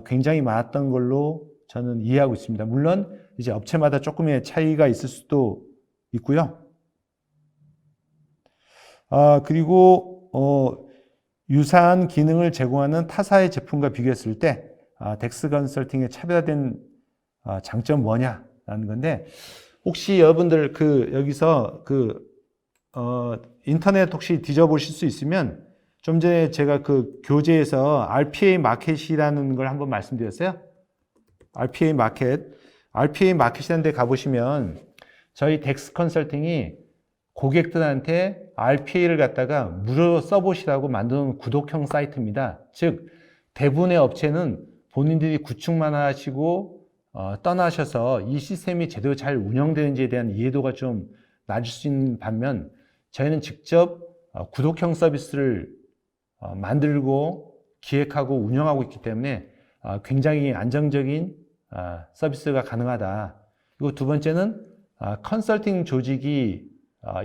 굉장히 많았던 걸로 저는 이해하고 있습니다. 물론 이제 업체마다 조금의 차이가 있을 수도 있고요. 그리고 유사한 기능을 제공하는 타사의 제품과 비교했을 때 덱스 컨설팅의 차별화된 장점 뭐냐라는 건데, 혹시 여러분들 여기서 인터넷 혹시 뒤져보실 수 있으면, 좀 전에 제가 그 교재에서 RPA 마켓이라는 걸 한번 말씀드렸어요. RPA 마켓이라는 데 가보시면 저희 덱스 컨설팅이 고객들한테 RPA를 갖다가 무료로 써보시라고 만든 구독형 사이트입니다. 즉 대부분의 업체는 본인들이 구축만 하시고 떠나셔서 이 시스템이 제대로 잘 운영되는지에 대한 이해도가 좀 낮을 수 있는 반면, 저희는 직접 구독형 서비스를 만들고 기획하고 운영하고 있기 때문에 굉장히 안정적인 서비스가 가능하다. 그리고 두 번째는 컨설팅 조직이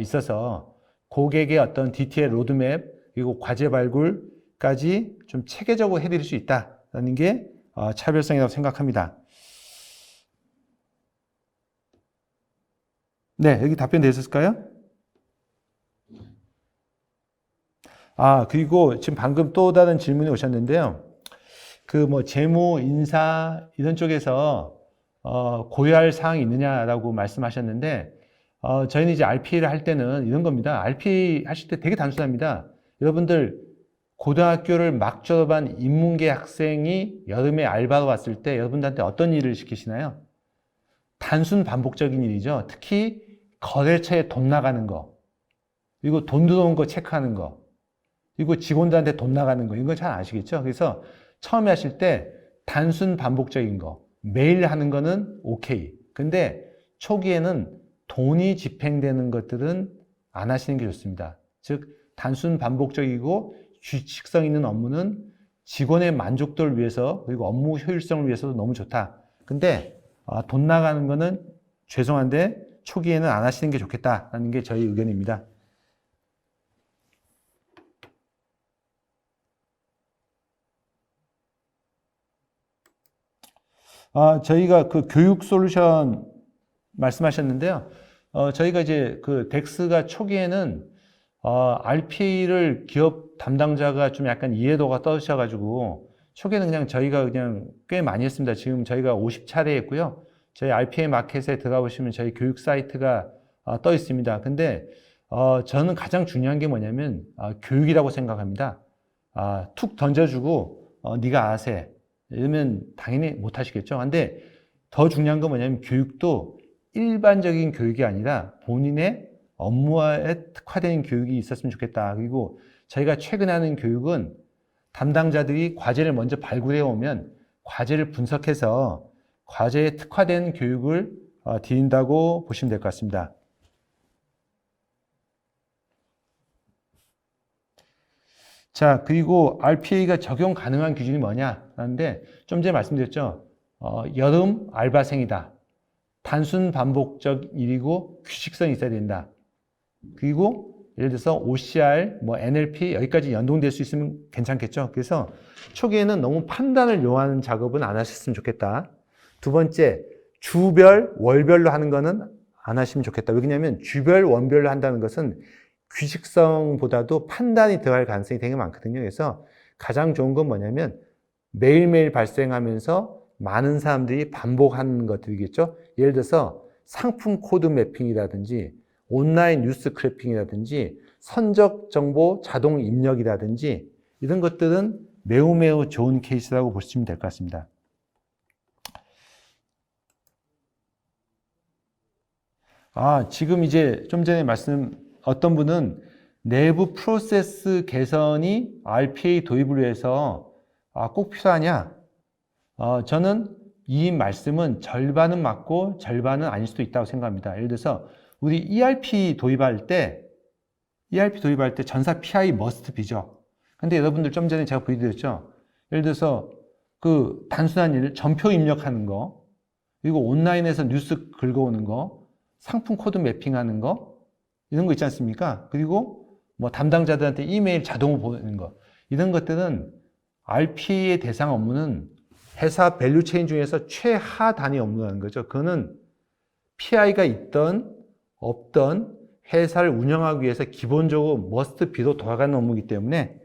있어서 고객의 어떤 DT의 로드맵 그리고 과제 발굴까지 좀 체계적으로 해드릴 수 있다는 게 차별성이라고 생각합니다. 네, 여기 답변 되셨을까요? 그리고 지금 방금 또 다른 질문이 오셨는데요. 재무, 인사 이런 쪽에서 고려할 사항이 있느냐라고 말씀하셨는데, 저희는 이제 RPA를 할 때는 이런 겁니다. RPA 하실 때 되게 단순합니다. 여러분들 고등학교를 막 졸업한 인문계 학생이 여름에 알바로 왔을 때 여러분들한테 어떤 일을 시키시나요? 단순 반복적인 일이죠. 특히 거래처에 돈 나가는 거, 그리고 돈 들어온 거 체크하는 거, 그리고 직원들한테 돈 나가는 거, 이건 잘 아시겠죠? 그래서 처음에 하실 때 단순 반복적인 거, 매일 하는 거는 오케이. 근데 초기에는 돈이 집행되는 것들은 안 하시는 게 좋습니다. 즉 단순 반복적이고 규칙성 있는 업무는 직원의 만족도를 위해서 그리고 업무 효율성을 위해서도 너무 좋다. 근데 돈 나가는 거는 죄송한데 초기에는 안 하시는 게 좋겠다라는 게 저희 의견입니다. 저희가 그 교육 솔루션 말씀하셨는데요. 저희가 이제 그 덱스가 초기에는 RPA를 기업 담당자가 좀 약간 이해도가 떨어지셔가지고 초기에는 그냥 저희가 그냥 꽤 많이 했습니다. 지금 저희가 50차례 했고요. 저희 RPA 마켓에 들어가 보시면 저희 교육 사이트가 떠 있습니다. 근데 저는 가장 중요한 게 뭐냐면 교육이라고 생각합니다. 툭 던져주고 네가 알아서 해. 이러면 당연히 못 하시겠죠. 근데 더 중요한 건 뭐냐면 교육도 일반적인 교육이 아니라 본인의 업무에 특화된 교육이 있었으면 좋겠다. 그리고 저희가 최근에 하는 교육은 담당자들이 과제를 먼저 발굴해 오면 과제를 분석해서 과제에 특화된 교육을 드린다고 보시면 될 것 같습니다. 자, 그리고 RPA가 적용 가능한 기준이 뭐냐? 하는데 좀 전에 말씀드렸죠. 여름 알바생이다. 단순 반복적 일이고 규칙성이 있어야 된다. 그리고 예를 들어서 OCR, NLP 여기까지 연동될 수 있으면 괜찮겠죠. 그래서 초기에는 너무 판단을 요하는 작업은 안 하셨으면 좋겠다. 두 번째, 주별, 월별로 하는 거는 안 하시면 좋겠다. 왜냐하면 주별, 원별로 한다는 것은 규칙성보다도 판단이 들어갈 가능성이 되게 많거든요. 그래서 가장 좋은 건 뭐냐면 매일매일 발생하면서 많은 사람들이 반복하는 것들이겠죠. 예를 들어서 상품 코드 매핑이라든지 온라인 뉴스 크래핑이라든지 선적 정보 자동 입력이라든지 이런 것들은 매우 좋은 케이스라고 보시면 될 것 같습니다. 지금 이제 좀 전에 어떤 분은 내부 프로세스 개선이 RPA 도입을 위해서 꼭 필요하냐? 저는 이 말씀은 절반은 맞고 절반은 아닐 수도 있다고 생각합니다. 예를 들어서 우리 ERP 도입할 때 전사 PI must be죠. 근데 여러분들 좀 전에 제가 보여드렸죠. 예를 들어서 그 단순한 일, 전표 입력하는 거, 그리고 온라인에서 뉴스 긁어오는 거, 상품 코드 매핑하는 거, 이런 거 있지 않습니까? 그리고 담당자들한테 이메일 자동으로 보내는 거. 이런 것들은 RPA의 대상 업무는 회사 밸류체인 중에서 최하 단위 업무라는 거죠. 그거는 PI가 있던 없던 회사를 운영하기 위해서 기본적으로 must be로 돌아가는 업무이기 때문에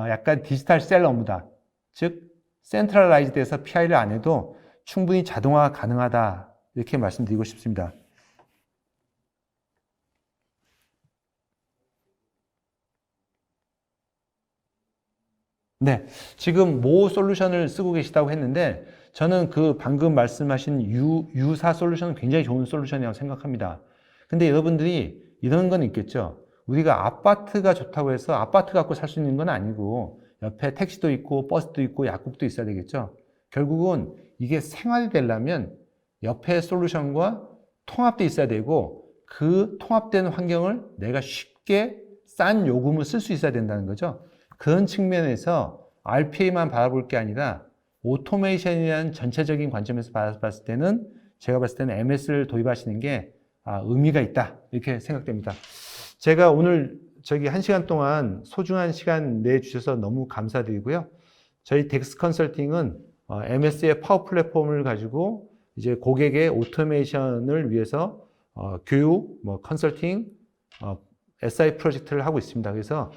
약간 디지털 셀 업무다. 즉 센트럴라이즈 돼서 PI를 안 해도 충분히 자동화 가능하다. 이렇게 말씀드리고 싶습니다. 네, 지금 모 솔루션을 쓰고 계시다고 했는데 저는 그 방금 말씀하신 유사 솔루션은 굉장히 좋은 솔루션이라고 생각합니다. 근데 여러분들이 이런 건 있겠죠. 우리가 아파트가 좋다고 해서 아파트 갖고 살 수 있는 건 아니고 옆에 택시도 있고 버스도 있고 약국도 있어야 되겠죠. 결국은 이게 생활이 되려면 옆에 솔루션과 통합돼 있어야 되고 그 통합된 환경을 내가 쉽게 싼 요금을 쓸 수 있어야 된다는 거죠. 그런 측면에서 RPA만 바라볼 게 아니라 오토메이션이라는 전체적인 관점에서 봤을 때는 제가 봤을 때는 MS를 도입하시는 게 의미가 있다 이렇게 생각됩니다. 제가 오늘 1시간 동안 소중한 시간 내주셔서 너무 감사드리고요. 저희 덱스 컨설팅은 MS의 파워 플랫폼을 가지고 이제 고객의 오토메이션을 위해서 교육, 컨설팅, SI 프로젝트를 하고 있습니다. 그래서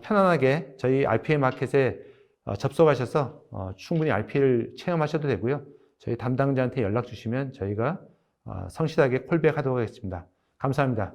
편안하게 저희 RPA 마켓에 접속하셔서 충분히 RPA를 체험하셔도 되고요. 저희 담당자한테 연락 주시면 저희가 성실하게 콜백하도록 하겠습니다. 감사합니다.